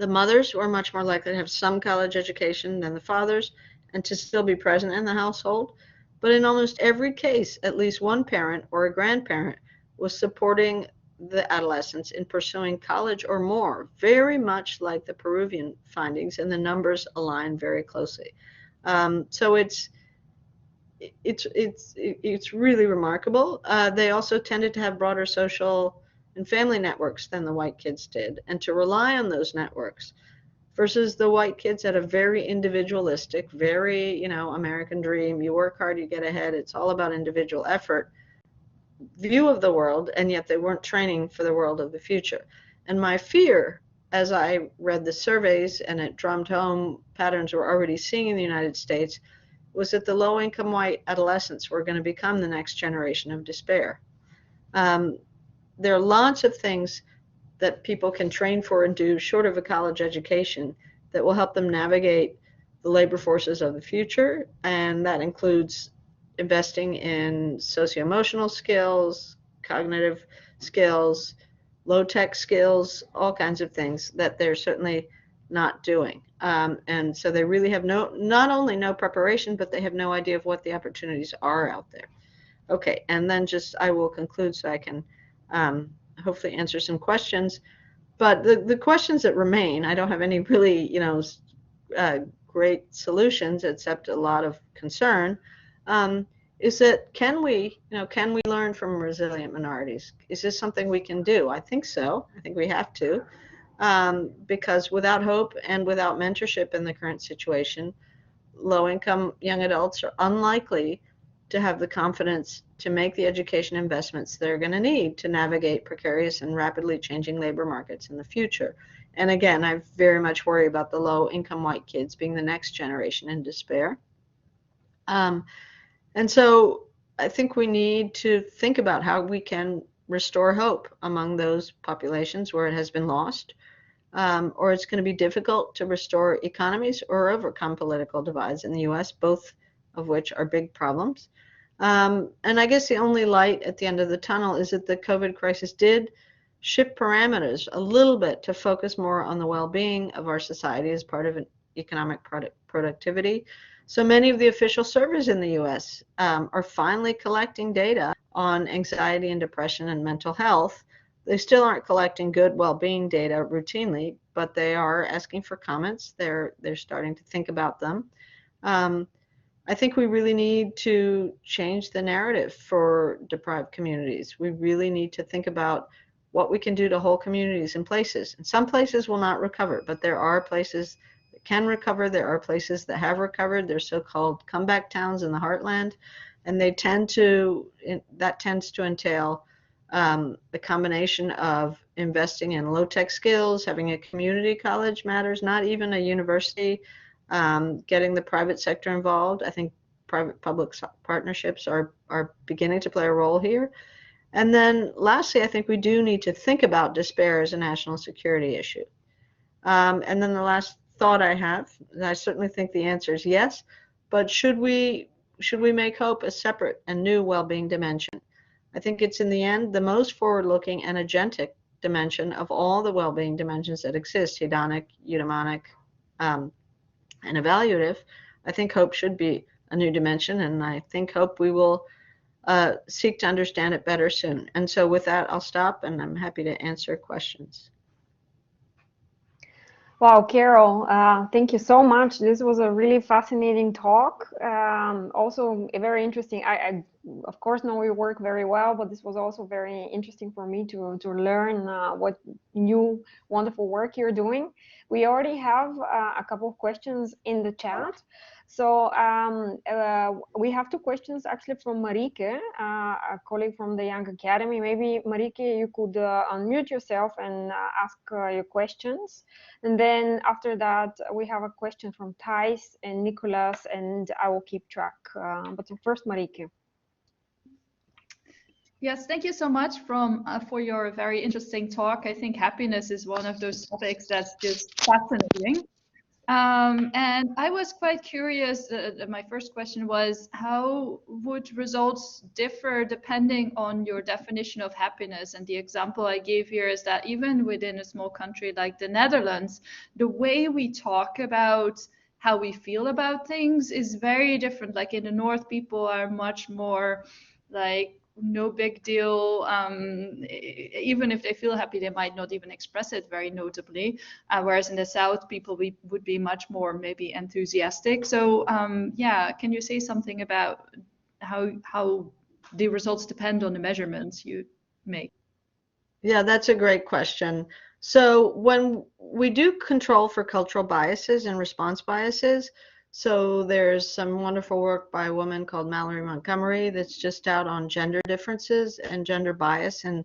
mothers were much more likely to have some college education than the fathers and to still be present in the household. But in almost every case, at least one parent or a grandparent was supporting the adolescents in pursuing college or more, very much like the Peruvian findings, and the numbers align very closely. So it's really remarkable. They also tended to have broader social and family networks than the white kids did, and to rely on those networks, versus the white kids had a very individualistic, very, American dream. You work hard, you get ahead. It's all about individual effort view of the world, and yet they weren't training for the world of the future. And my fear, as I read the surveys and it drummed home patterns we're already seeing in the United States, was that the low-income white adolescents were going to become the next generation of despair. There are lots of things that people can train for and do short of a college education that will help them navigate the labor forces of the future, and that includes investing in socio-emotional skills, cognitive skills, low-tech skills, all kinds of things that they're certainly not doing. And so they really have not only no preparation, but they have no idea of what the opportunities are out there. Okay, and then I will conclude so I can hopefully answer some questions. But the questions that remain, I don't have any really, great solutions except a lot of concern. Is that can we learn from resilient minorities? Is this something we can do? I think so. I think we have to, because without hope and without mentorship in the current situation, low-income young adults are unlikely to have the confidence to make the education investments they're going to need to navigate precarious and rapidly changing labor markets in the future. And again, I very much worry about the low-income white kids being the next generation in despair. And so I think we need to think about how we can restore hope among those populations where it has been lost, or it's going to be difficult to restore economies or overcome political divides in the U.S., both of which are big problems. And I guess the only light at the end of the tunnel is that the COVID crisis did shift parameters a little bit to focus more on the well-being of our society as part of an economic productivity. So many of the official surveys in the U.S. Are finally collecting data on anxiety and depression and mental health. They still aren't collecting good well-being data routinely, but they are asking for comments. They're starting to think about them. I think we really need to change the narrative for deprived communities. We really need to think about what we can do to whole communities and places. And some places will not recover, but there are places that can recover. There are places that have recovered. They're so-called comeback towns in the heartland, and that tends to entail a combination of investing in low-tech skills, having a community college matters, not even a university, getting the private sector involved. I think private-public partnerships are beginning to play a role here. And then lastly, I think we do need to think about despair as a national security issue. And then the last thought I have, and I certainly think the answer is yes, but should we make hope a separate and new well-being dimension? I think it's in the end the most forward-looking and agentic dimension of all the well-being dimensions that exist, hedonic, eudaimonic, and evaluative. I think hope should be a new dimension, and I think hope we will seek to understand it better soon. And so with that, I'll stop, and I'm happy to answer questions. Wow, Carol, thank you so much. This was a really fascinating talk. Also, a very interesting. I of course know your work very well, but this was also very interesting for me to learn what new wonderful work you're doing. We already have a couple of questions in the chat. So we have two questions actually from Marike, a colleague from the Young Academy. Maybe Marike, you could unmute yourself and ask your questions. And then after that, we have a question from Thijs and Nicholas, and I will keep track. But first, Marike. Yes, thank you so much for your very interesting talk. I think happiness is one of those topics that's just fascinating. And I was quite curious, my first question was, how would results differ depending on your definition of happiness? And the example I gave here is that even within a small country like the Netherlands, the way we talk about how we feel about things is very different. Like in the North, people are much more like, no big deal. Even if they feel happy, they might not even express it very notably. Whereas in the South, people would be much more maybe enthusiastic. So yeah, can you say something about how the results depend on the measurements you make? Yeah, that's a great question. So when we do control for cultural biases and response biases, so there's some wonderful work by a woman called Mallory Montgomery that's just out on gender differences and gender bias, and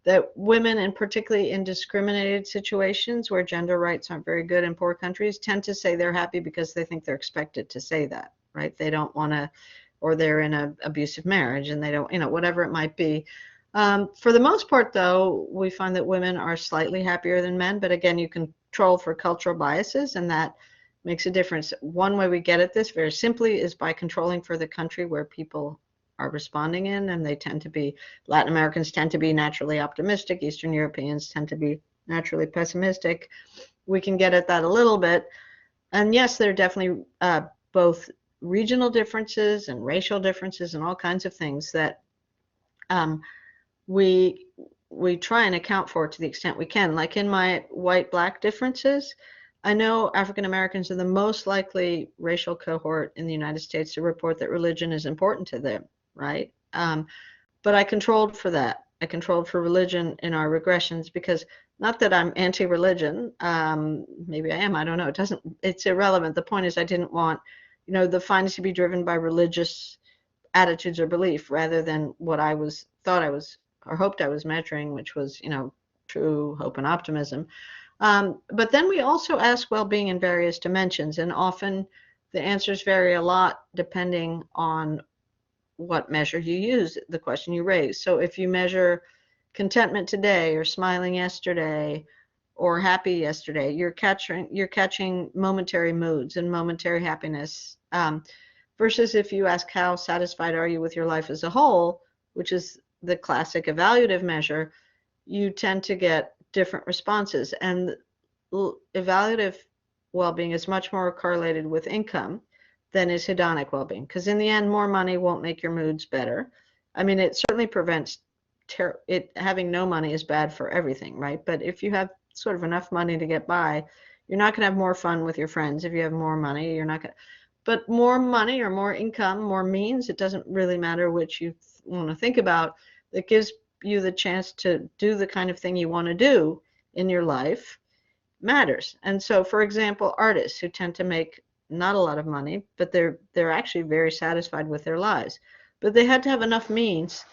that women, and particularly in discriminated situations where gender rights aren't very good in poor countries, tend to say they're happy because they think they're expected to say that, right? They don't want to, or they're in an abusive marriage and they don't, whatever it might be. For the most part, though, we find that women are slightly happier than men, but again, you control for cultural biases, and that makes a difference. One way we get at this very simply is by controlling for the country where people are responding in, and they tend to be, Latin Americans tend to be naturally optimistic, Eastern Europeans tend to be naturally pessimistic. We can get at that a little bit. And yes, there are definitely both regional differences and racial differences and all kinds of things that we try and account for to the extent we can. Like in my white-black differences, I know African Americans are the most likely racial cohort in the United States to report that religion is important to them, right? But I controlled for that. I controlled for religion in our regressions because, not that I'm anti-religion, maybe I am, I don't know. It's irrelevant. The point is I didn't want, the findings to be driven by religious attitudes or belief rather than what I thought I was or hoped I was measuring, which was, true hope and optimism. But then we also ask well-being in various dimensions, and often the answers vary a lot depending on what measure you use, the question you raise. So if you measure contentment today or smiling yesterday or happy yesterday, you're catching momentary moods and momentary happiness, versus if you ask how satisfied are you with your life as a whole, which is the classic evaluative measure, you tend to get different responses. And evaluative well-being is much more correlated with income than is hedonic well-being, because in the end, more money won't make your moods better. I mean, it certainly prevents having no money is bad for everything, right? But if you have sort of enough money to get by, you're not going to have more fun with your friends. If you have more money, you're not going to. But more money or more income, more means, it doesn't really matter which you want to think about, that gives you the chance to do the kind of thing you want to do in your life matters. And so, for example, artists who tend to make not a lot of money, but they're actually very satisfied with their lives. But they had to have enough means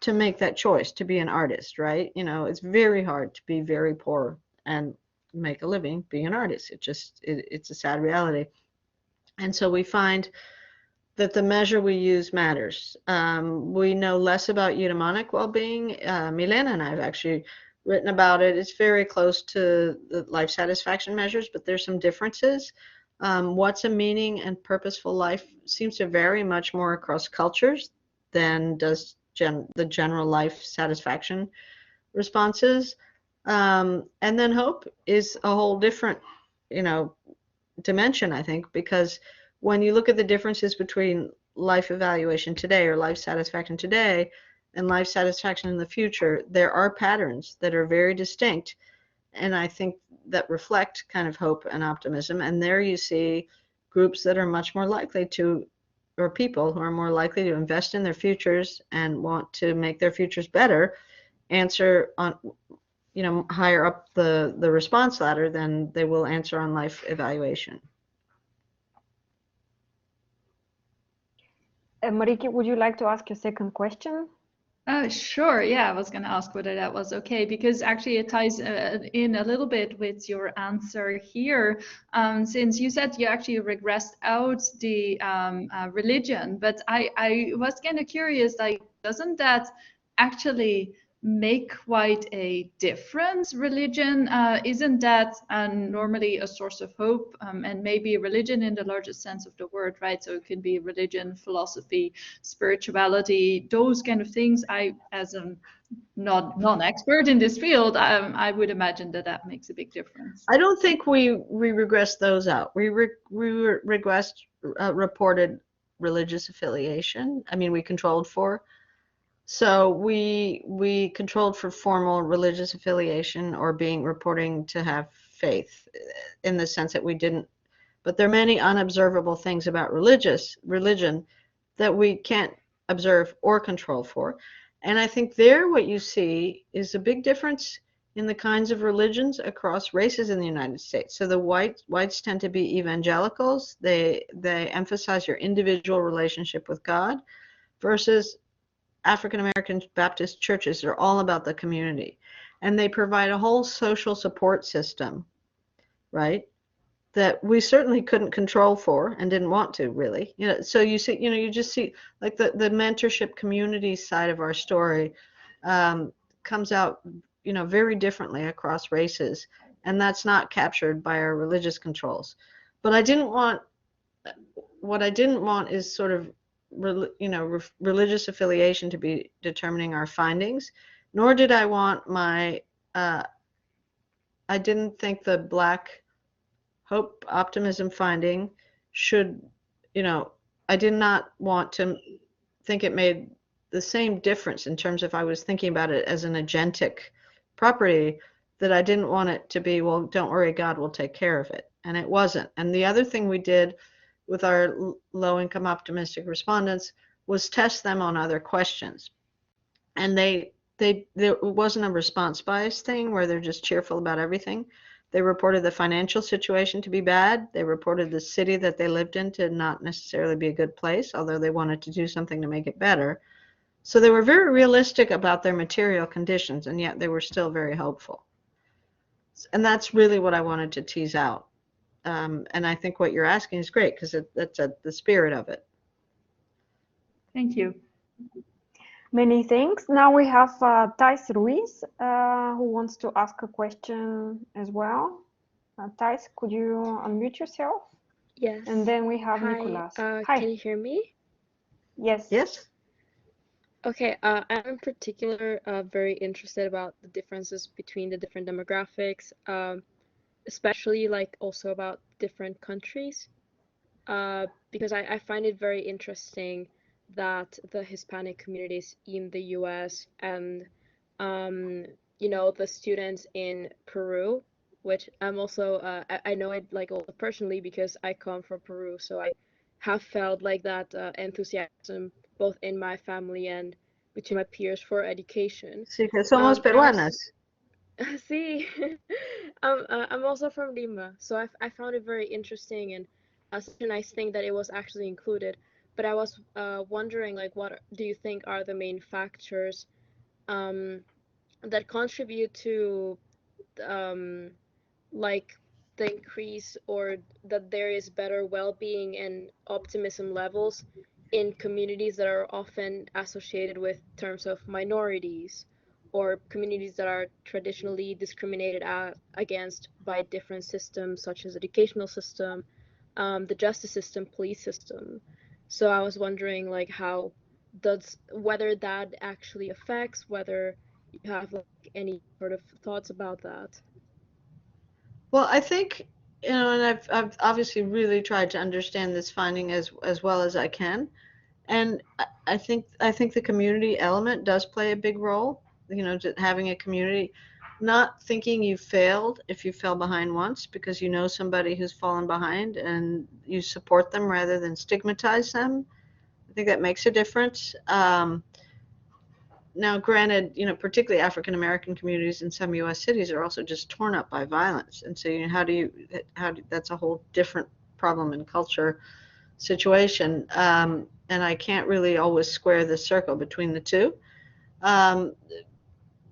to make that choice to be an artist, right? You know, it's very hard to be very poor and make a living being an artist. It's a sad reality. And so we find that the measure we use matters. We know less about eudaimonic well-being. Milena and I have actually written about it. It's very close to the life satisfaction measures, but there's some differences. What's a meaning and purposeful life seems to vary much more across cultures than does the general life satisfaction responses. And then hope is a whole different, you know, dimension, I think, because when you look at the differences between life evaluation today or life satisfaction today and life satisfaction in the future, there are patterns that are very distinct, and I think that reflect kind of hope and optimism. And there you see groups that are much more likely to, or people who are more likely to invest in their futures and want to make their futures better, answer on, you know, higher up the response ladder than they will answer on life evaluation. Mariki, would you like to ask your second question? Sure. Yeah, I was going to ask whether that was okay, because actually it ties in a little bit with your answer here, since you said you actually regressed out the religion. But I was kind of curious, like, doesn't that actually make quite a difference? Religion, isn't that normally a source of hope, and maybe religion in the largest sense of the word, right? So it can be religion, philosophy, spirituality, those kind of things. I, as a non-expert in this field, I would imagine that that makes a big difference. I don't think we regressed those out. We regressed reported religious affiliation. I mean, we controlled for. So we controlled for formal religious affiliation or reporting to have faith, in the sense that we didn't. But there are many unobservable things about religion that we can't observe or control for. And I think there what you see is a big difference in the kinds of religions across races in the United States. So the whites tend to be evangelicals. They emphasize your individual relationship with God, versus African American Baptist churches are all about the community. And they provide a whole social support system, right, that we certainly couldn't control for and didn't want to, really. You know, so you see, you know, you just see like the mentorship community side of our story comes out, you know, very differently across races, and that's not captured by our religious controls. But what I didn't want is sort of, you know, religious affiliation to be determining our findings, nor did I want I didn't think the Black hope optimism finding should, you know, I did not want to think it made the same difference in terms of, I was thinking about it as an agentic property, that I didn't want it to be, well, don't worry, God will take care of it. And it wasn't. And the other thing we did with our low-income optimistic respondents was test them on other questions. And there wasn't a response bias thing where they're just cheerful about everything. They reported the financial situation to be bad. They reported the city that they lived in to not necessarily be a good place, although they wanted to do something to make it better. So they were very realistic about their material conditions, and yet they were still very hopeful. And that's really what I wanted to tease out. And I think what you're asking is great, because that's the spirit of it. Thank you. Many thanks. Now we have Thais Ruiz, who wants to ask a question as well. Thais, could you unmute yourself? Yes. And then we have Hi. Nicolas. Hi. Can you hear me? Yes. Yes. Okay. I'm in particular very interested about the differences between the different demographics, especially like also about different countries, because I find it very interesting that the Hispanic communities in the US and you know, the students in Peru, which I'm also I know it like also personally because I come from Peru, so I have felt like that enthusiasm both in my family and between my peers for education. Sí, que somos And I was peruanas. see, I'm also from Lima, so I found it very interesting and such a nice thing that it was actually included. but I was wondering, like, what do you think are the main factors that contribute to like the increase, or that there is better well-being and optimism levels in communities that are often associated with terms of minorities, or communities that are traditionally discriminated against by different systems such as educational system, the justice system, police system. So I was wondering, like, how does, whether that actually affects, whether you have like any sort of thoughts about that. Well, I think, and I've obviously really tried to understand this finding as well as I can. And I think the community element does play a big role. Just having a community, not thinking you failed if you fell behind once, because you know somebody who's fallen behind and you support them rather than stigmatize them. I think that makes a difference. Now, granted, particularly African American communities in some U.S. cities are also just torn up by violence, and so that's a whole different problem and culture situation, and I can't really always square the circle between the two.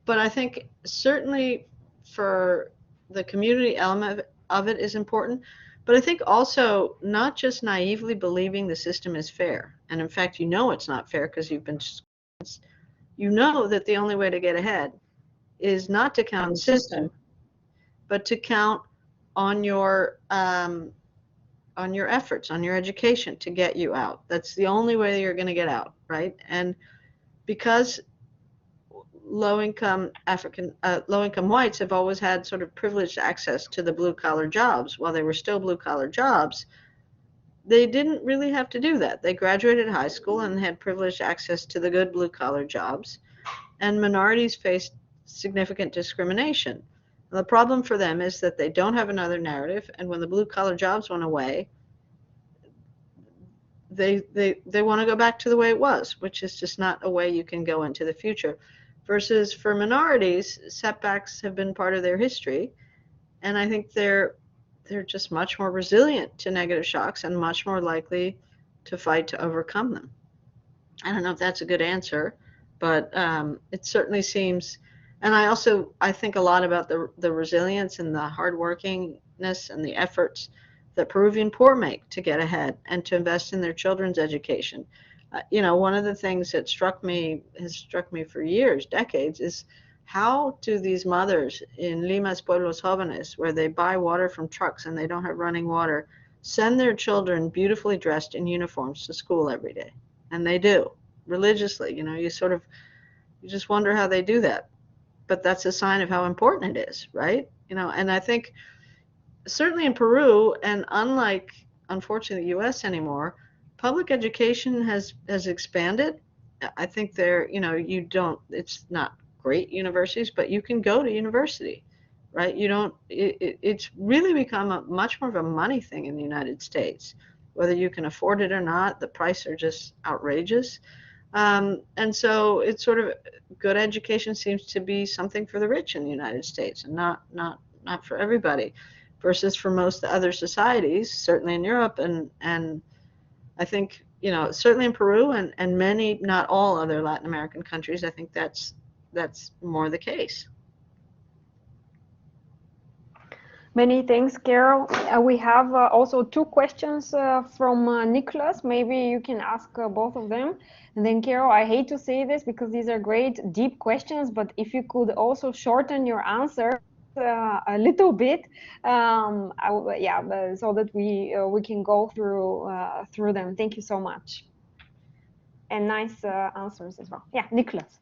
But I think certainly for the community element of it is important. But I think also not just naively believing the system is fair, and in fact, it's not fair because you know that the only way to get ahead is not to count on the system, but to count on your efforts, on your education to get you out. That's the only way you're going to get out, right? And because low-income whites have always had sort of privileged access to the blue-collar jobs while they were still blue-collar jobs, they didn't really have to do that. They graduated high school and had privileged access to the good blue-collar jobs. And minorities faced significant discrimination. And the problem for them is that they don't have another narrative, and when the blue-collar jobs went away, they want to go back to the way it was, which is just not a way you can go into the future. Versus for minorities, setbacks have been part of their history, and I think they're just much more resilient to negative shocks and much more likely to fight to overcome them. I don't know if that's a good answer, but it certainly seems. And I think a lot about the resilience and the hardworkingness and the efforts that Peruvian poor make to get ahead and to invest in their children's education. One of the things that has struck me for years, decades, is how do these mothers in Lima's Pueblos Jóvenes, where they buy water from trucks and they don't have running water, send their children beautifully dressed in uniforms to school every day? And they do, religiously. You just wonder how they do that. But that's a sign of how important it is, right? And I think certainly in Peru, and unlike, unfortunately, the U.S. anymore, public education has expanded. I think it's not great universities, but you can go to university, right? It's really become much more of a money thing in the United States. Whether you can afford it or not, the prices are just outrageous. And so it's sort of, good education seems to be something for the rich in the United States and not for everybody, versus for most other societies, certainly in Europe and I think, certainly in Peru and many, not all other Latin American countries, I think that's more the case. Many thanks, Carol. We have also two questions from Nicholas. Maybe you can ask both of them. And then, Carol, I hate to say this because these are great, deep questions, but if you could also shorten your answer a little bit, so that we can go through them. Thank you so much. And nice answers as well. Yeah, Nicholas.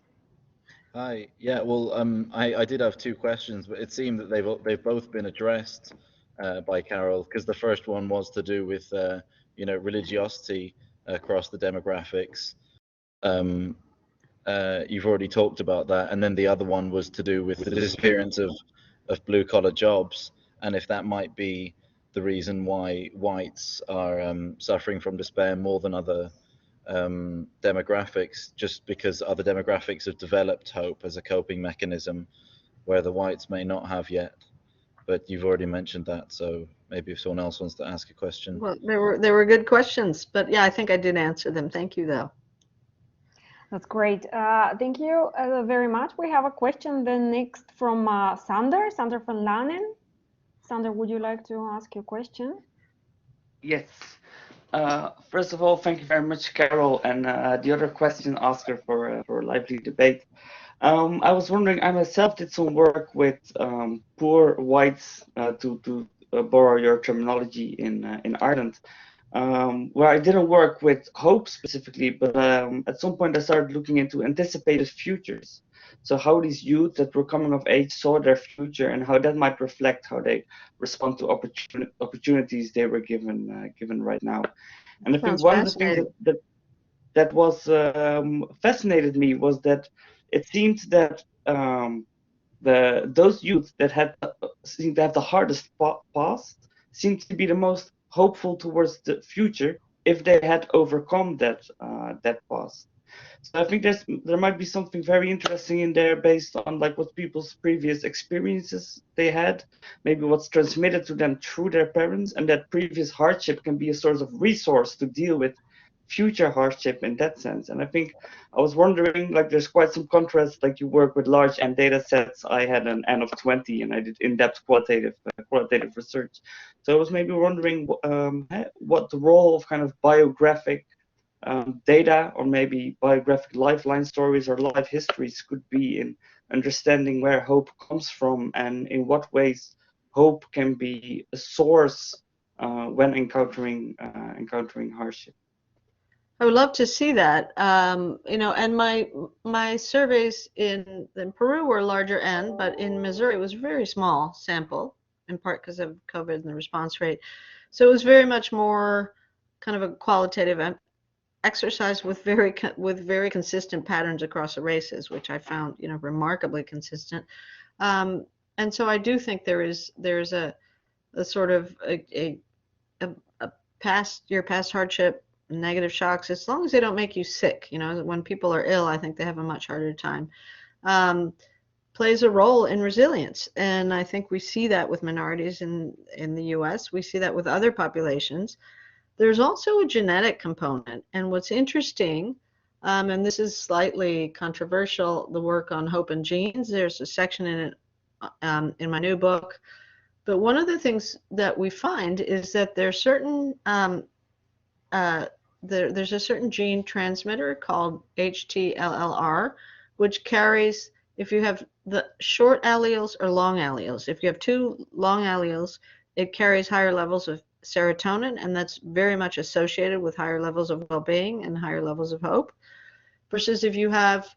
Hi. Yeah. Well, I did have two questions, but it seemed that they've both been addressed by Carol, because the first one was to do with religiosity across the demographics. You've already talked about that, and then the other one was to do with the disappearance of blue collar jobs, and if that might be the reason why whites are suffering from despair more than other demographics, just because other demographics have developed hope as a coping mechanism where the whites may not have yet. but you've already mentioned that, so maybe if someone else wants to ask a question. Well, there were good questions, but yeah, I think I did answer them. Thank you, though. That's great. Thank you very much. We have a question then next from Sander van Lanen. Sander, would you like to ask your question? Yes. First of all, thank you very much, Carol, and the other question asker for a lively debate. I was wondering, I myself did some work with poor whites, to borrow your terminology, in Ireland, where I didn't work with hope specifically, but at some point I started looking into anticipated futures. So how these youth that were coming of age saw their future and how that might reflect how they respond to opportunities they were given right now. And I think Sounds one of the things fascinating. that was fascinated me was that it seemed that those youth that seemed to have the hardest past seemed to be the most hopeful towards the future if they had overcome that past. So I think there might be something very interesting in there based on like what people's previous experiences they had, maybe what's transmitted to them through their parents, and that previous hardship can be a source of resource to deal with future hardship in that sense. And I think I was wondering, like, there's quite some contrast, like you work with large N data sets. I had an N of 20 and I did in-depth qualitative research. So I was maybe wondering what the role of kind of biographic data, or maybe biographic lifeline stories or life histories, could be in understanding where hope comes from and in what ways hope can be a source when encountering hardship. I would love to see that. You know, and my surveys in Peru were larger N, but in Missouri it was a very small sample, in part because of COVID and the response rate. So it was very much more kind of a qualitative exercise with very consistent patterns across the races, which I found, you know, remarkably consistent. And so I do think there's a sort of a past hardship, negative shocks, as long as they don't make you sick. You know, when people are ill, I think they have a much harder time. Plays a role in resilience, and I think we see that with minorities in the U.S. We see that with other populations. There's also a genetic component, and what's interesting, and this is slightly controversial, the work on hope and genes. There's a section in it in my new book. But one of the things that we find is that there's certain there's a certain gene transmitter called HTLLR, which carries, if you have the short alleles or long alleles. If you have two long alleles, it carries higher levels of serotonin, and that's very much associated with higher levels of well-being and higher levels of hope. Versus if you have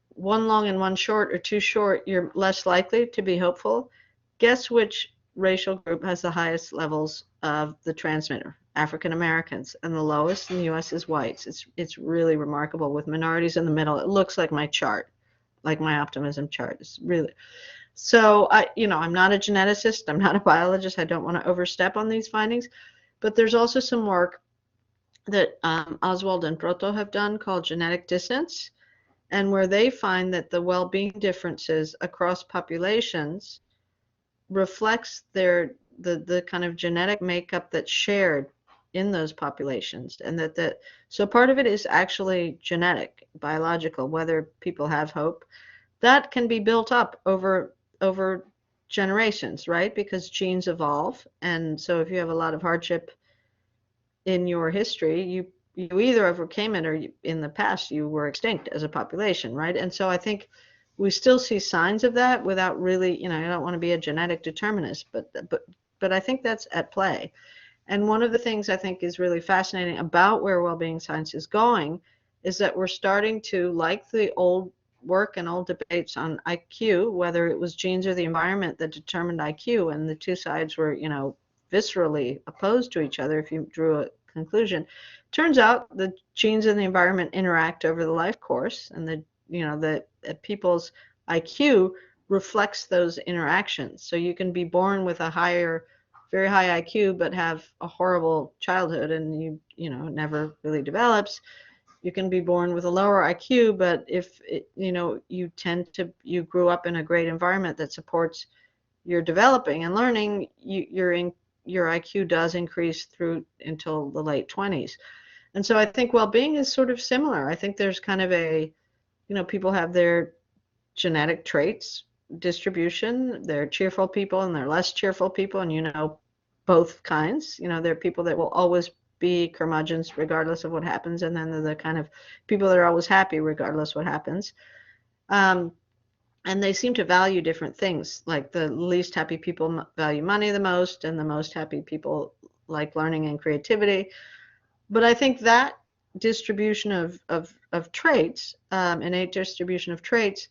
one long and one short, or two short, you're less likely to be hopeful. Guess which racial group has the highest levels of the transmitter? African Americans, and the lowest in the U.S. is whites. It's really remarkable, with minorities in the middle. It looks like my chart, like my optimism chart. It's really, so I'm not a geneticist, I'm not a biologist, I don't want to overstep on these findings, but there's also some work that Oswald and Proto have done called genetic dissonance, and where they find that the well-being differences across populations reflects the kind of genetic makeup that's shared in those populations, and so part of it is actually genetic, biological, whether people have hope. That can be built up over generations, right? Because genes evolve, and so if you have a lot of hardship in your history, you either overcame it, or in the past you were extinct as a population, right? And so I think we still see signs of that without really, I don't want to be a genetic determinist, but I think that's at play. And one of the things I think is really fascinating about where well-being science is going is that we're starting to, like the old work and old debates on IQ, whether it was genes or the environment that determined IQ, and the two sides were, viscerally opposed to each other if you drew a conclusion. Turns out the genes and the environment interact over the life course, and the people's IQ reflects those interactions. So you can be born with a very high IQ, but have a horrible childhood, and it never really develops. You can be born with a lower IQ, but if you grew up in a great environment that supports you're developing and learning, your IQ does increase through until the late 20s. And so I think well-being is sort of similar. I think there's kind of a, people have their genetic traits distribution. They're cheerful people and they're less cheerful people, and both kinds. There are people that will always be curmudgeons regardless of what happens, and then they're the kind of people that are always happy regardless what happens. And they seem to value different things. Like the least happy people value money the most, and the most happy people like learning and creativity. But I think that distribution of traits, innate distribution of traits,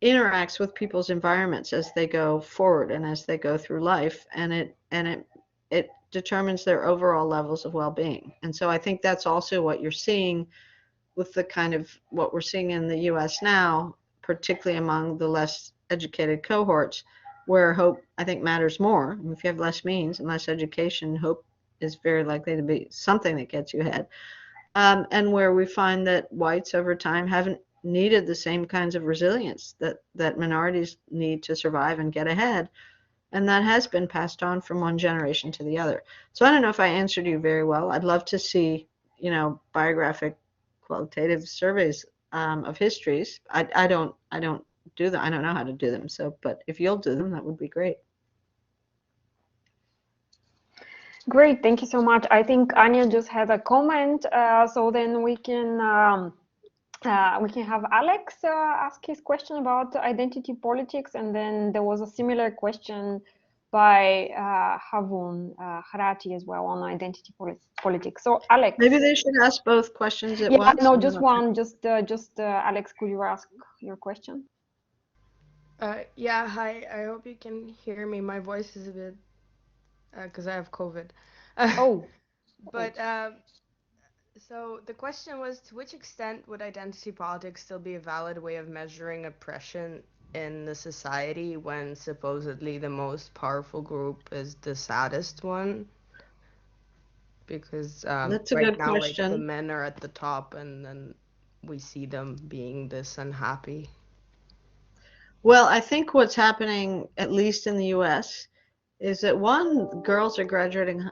interacts with people's environments as they go forward and as they go through life, and it determines their overall levels of well-being. And so I think that's also what you're seeing with the kind of what we're seeing in the US now, particularly among the less educated cohorts, where hope, I think, matters more. If you have less means and less education, hope is very likely to be something that gets you ahead. And where we find that whites over time haven't needed the same kinds of resilience that minorities need to survive and get ahead. And that has been passed on from one generation to the other. So I don't know if I answered you very well. I'd love to see, biographic qualitative surveys of histories. I don't do them. I don't know how to do them. So, but if you'll do them, that would be great. Great, thank you so much. I think Anya just had a comment, so then we can have Alex ask his question about identity politics, and then there was a similar question by Havun Harati as well on identity politics. So Alex, maybe they should ask both questions at yeah, once. no, just one. Just Alex, could you ask your question? Yeah, hi. I hope you can hear me. My voice is a bit because I have COVID. Oh. But so the question was, to which extent would identity politics still be a valid way of measuring oppression in the society when supposedly the most powerful group is the saddest one? Because that's a right good now, question. like, the men are at the top, and then we see them being this unhappy. Well, I think what's happening, at least in the US, is that girls are graduating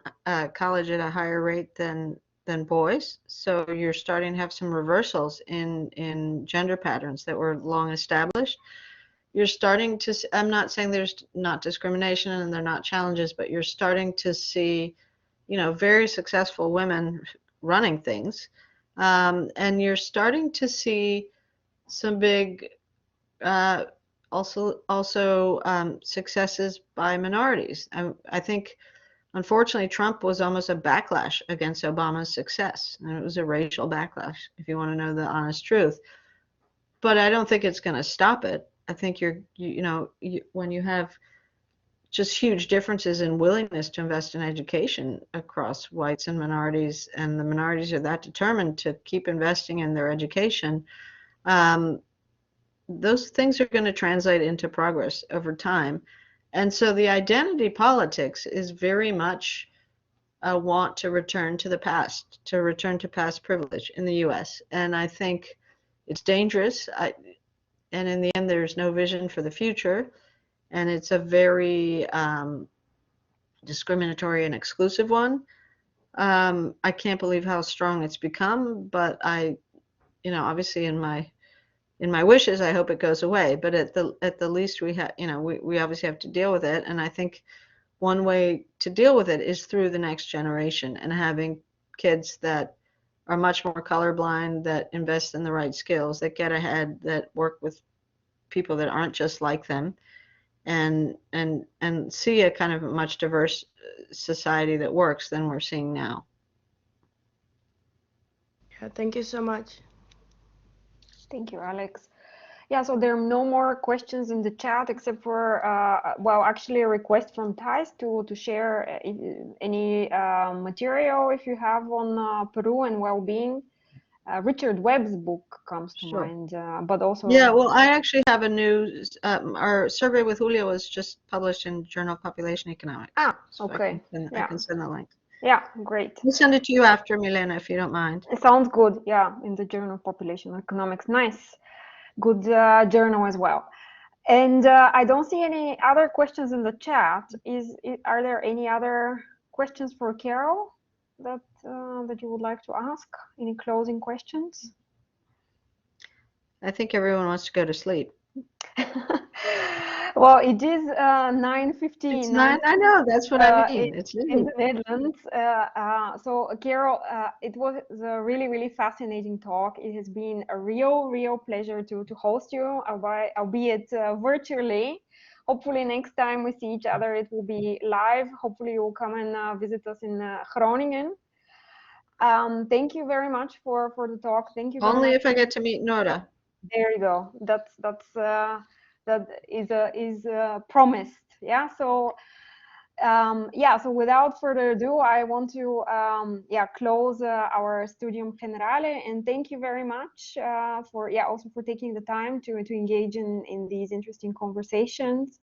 college at a higher rate than boys. So you're starting to have some reversals in gender patterns that were long established. You're starting to, I'm not saying there's not discrimination and there are not challenges, but you're starting to see, very successful women running things. And you're starting to see some big, also successes by minorities. I think, unfortunately, Trump was almost a backlash against Obama's success, and it was a racial backlash, if you want to know the honest truth. But I don't think it's going to stop it. I think when you have just huge differences in willingness to invest in education across whites and minorities, and the minorities are that determined to keep investing in their education, those things are going to translate into progress over time. And so the identity politics is very much a want to return to the past, to return to past privilege in the US. And I think it's dangerous. And in the end, there's no vision for the future. And it's a very discriminatory and exclusive one. I can't believe how strong it's become, but obviously in my wishes, I hope it goes away. But at the least, we have, we obviously have to deal with it. And I think one way to deal with it is through the next generation and having kids that are much more colorblind, that invest in the right skills, that get ahead, that work with people that aren't just like them, and see a kind of a much diverse society that works than we're seeing now. Yeah, thank you so much. Thank you, Alex. Yeah, so there are no more questions in the chat except for, actually a request from Thais to share any material if you have on Peru and well-being. Richard Webb's book comes to mind, but also... Yeah, well, I actually have a new, our survey with Julia was just published in Journal of Population Economics. So okay. I can send the link. Yeah, great. We'll send it to you after, Milena, if you don't mind. It sounds good, yeah, in the Journal of Population Economics. Nice. Good journal as well. And I don't see any other questions in the chat. Are there any other questions for Carol that that you would like to ask? Any closing questions? I think everyone wants to go to sleep. Well, it is 9:15. It's 9. I know. That's what I mean. It's In late. the Netherlands. So, Carol, it was a really, really fascinating talk. It has been a real pleasure to host you, albeit virtually. Hopefully, next time we see each other, it will be live. Hopefully, you will come and visit us in Groningen. Thank you very much for the talk. Thank you very Only much. if I get to meet Nora. There you go. That is promised. Yeah. So yeah. So without further ado, I want to close our Studium Generale, and thank you very much for also for taking the time to engage in these interesting conversations.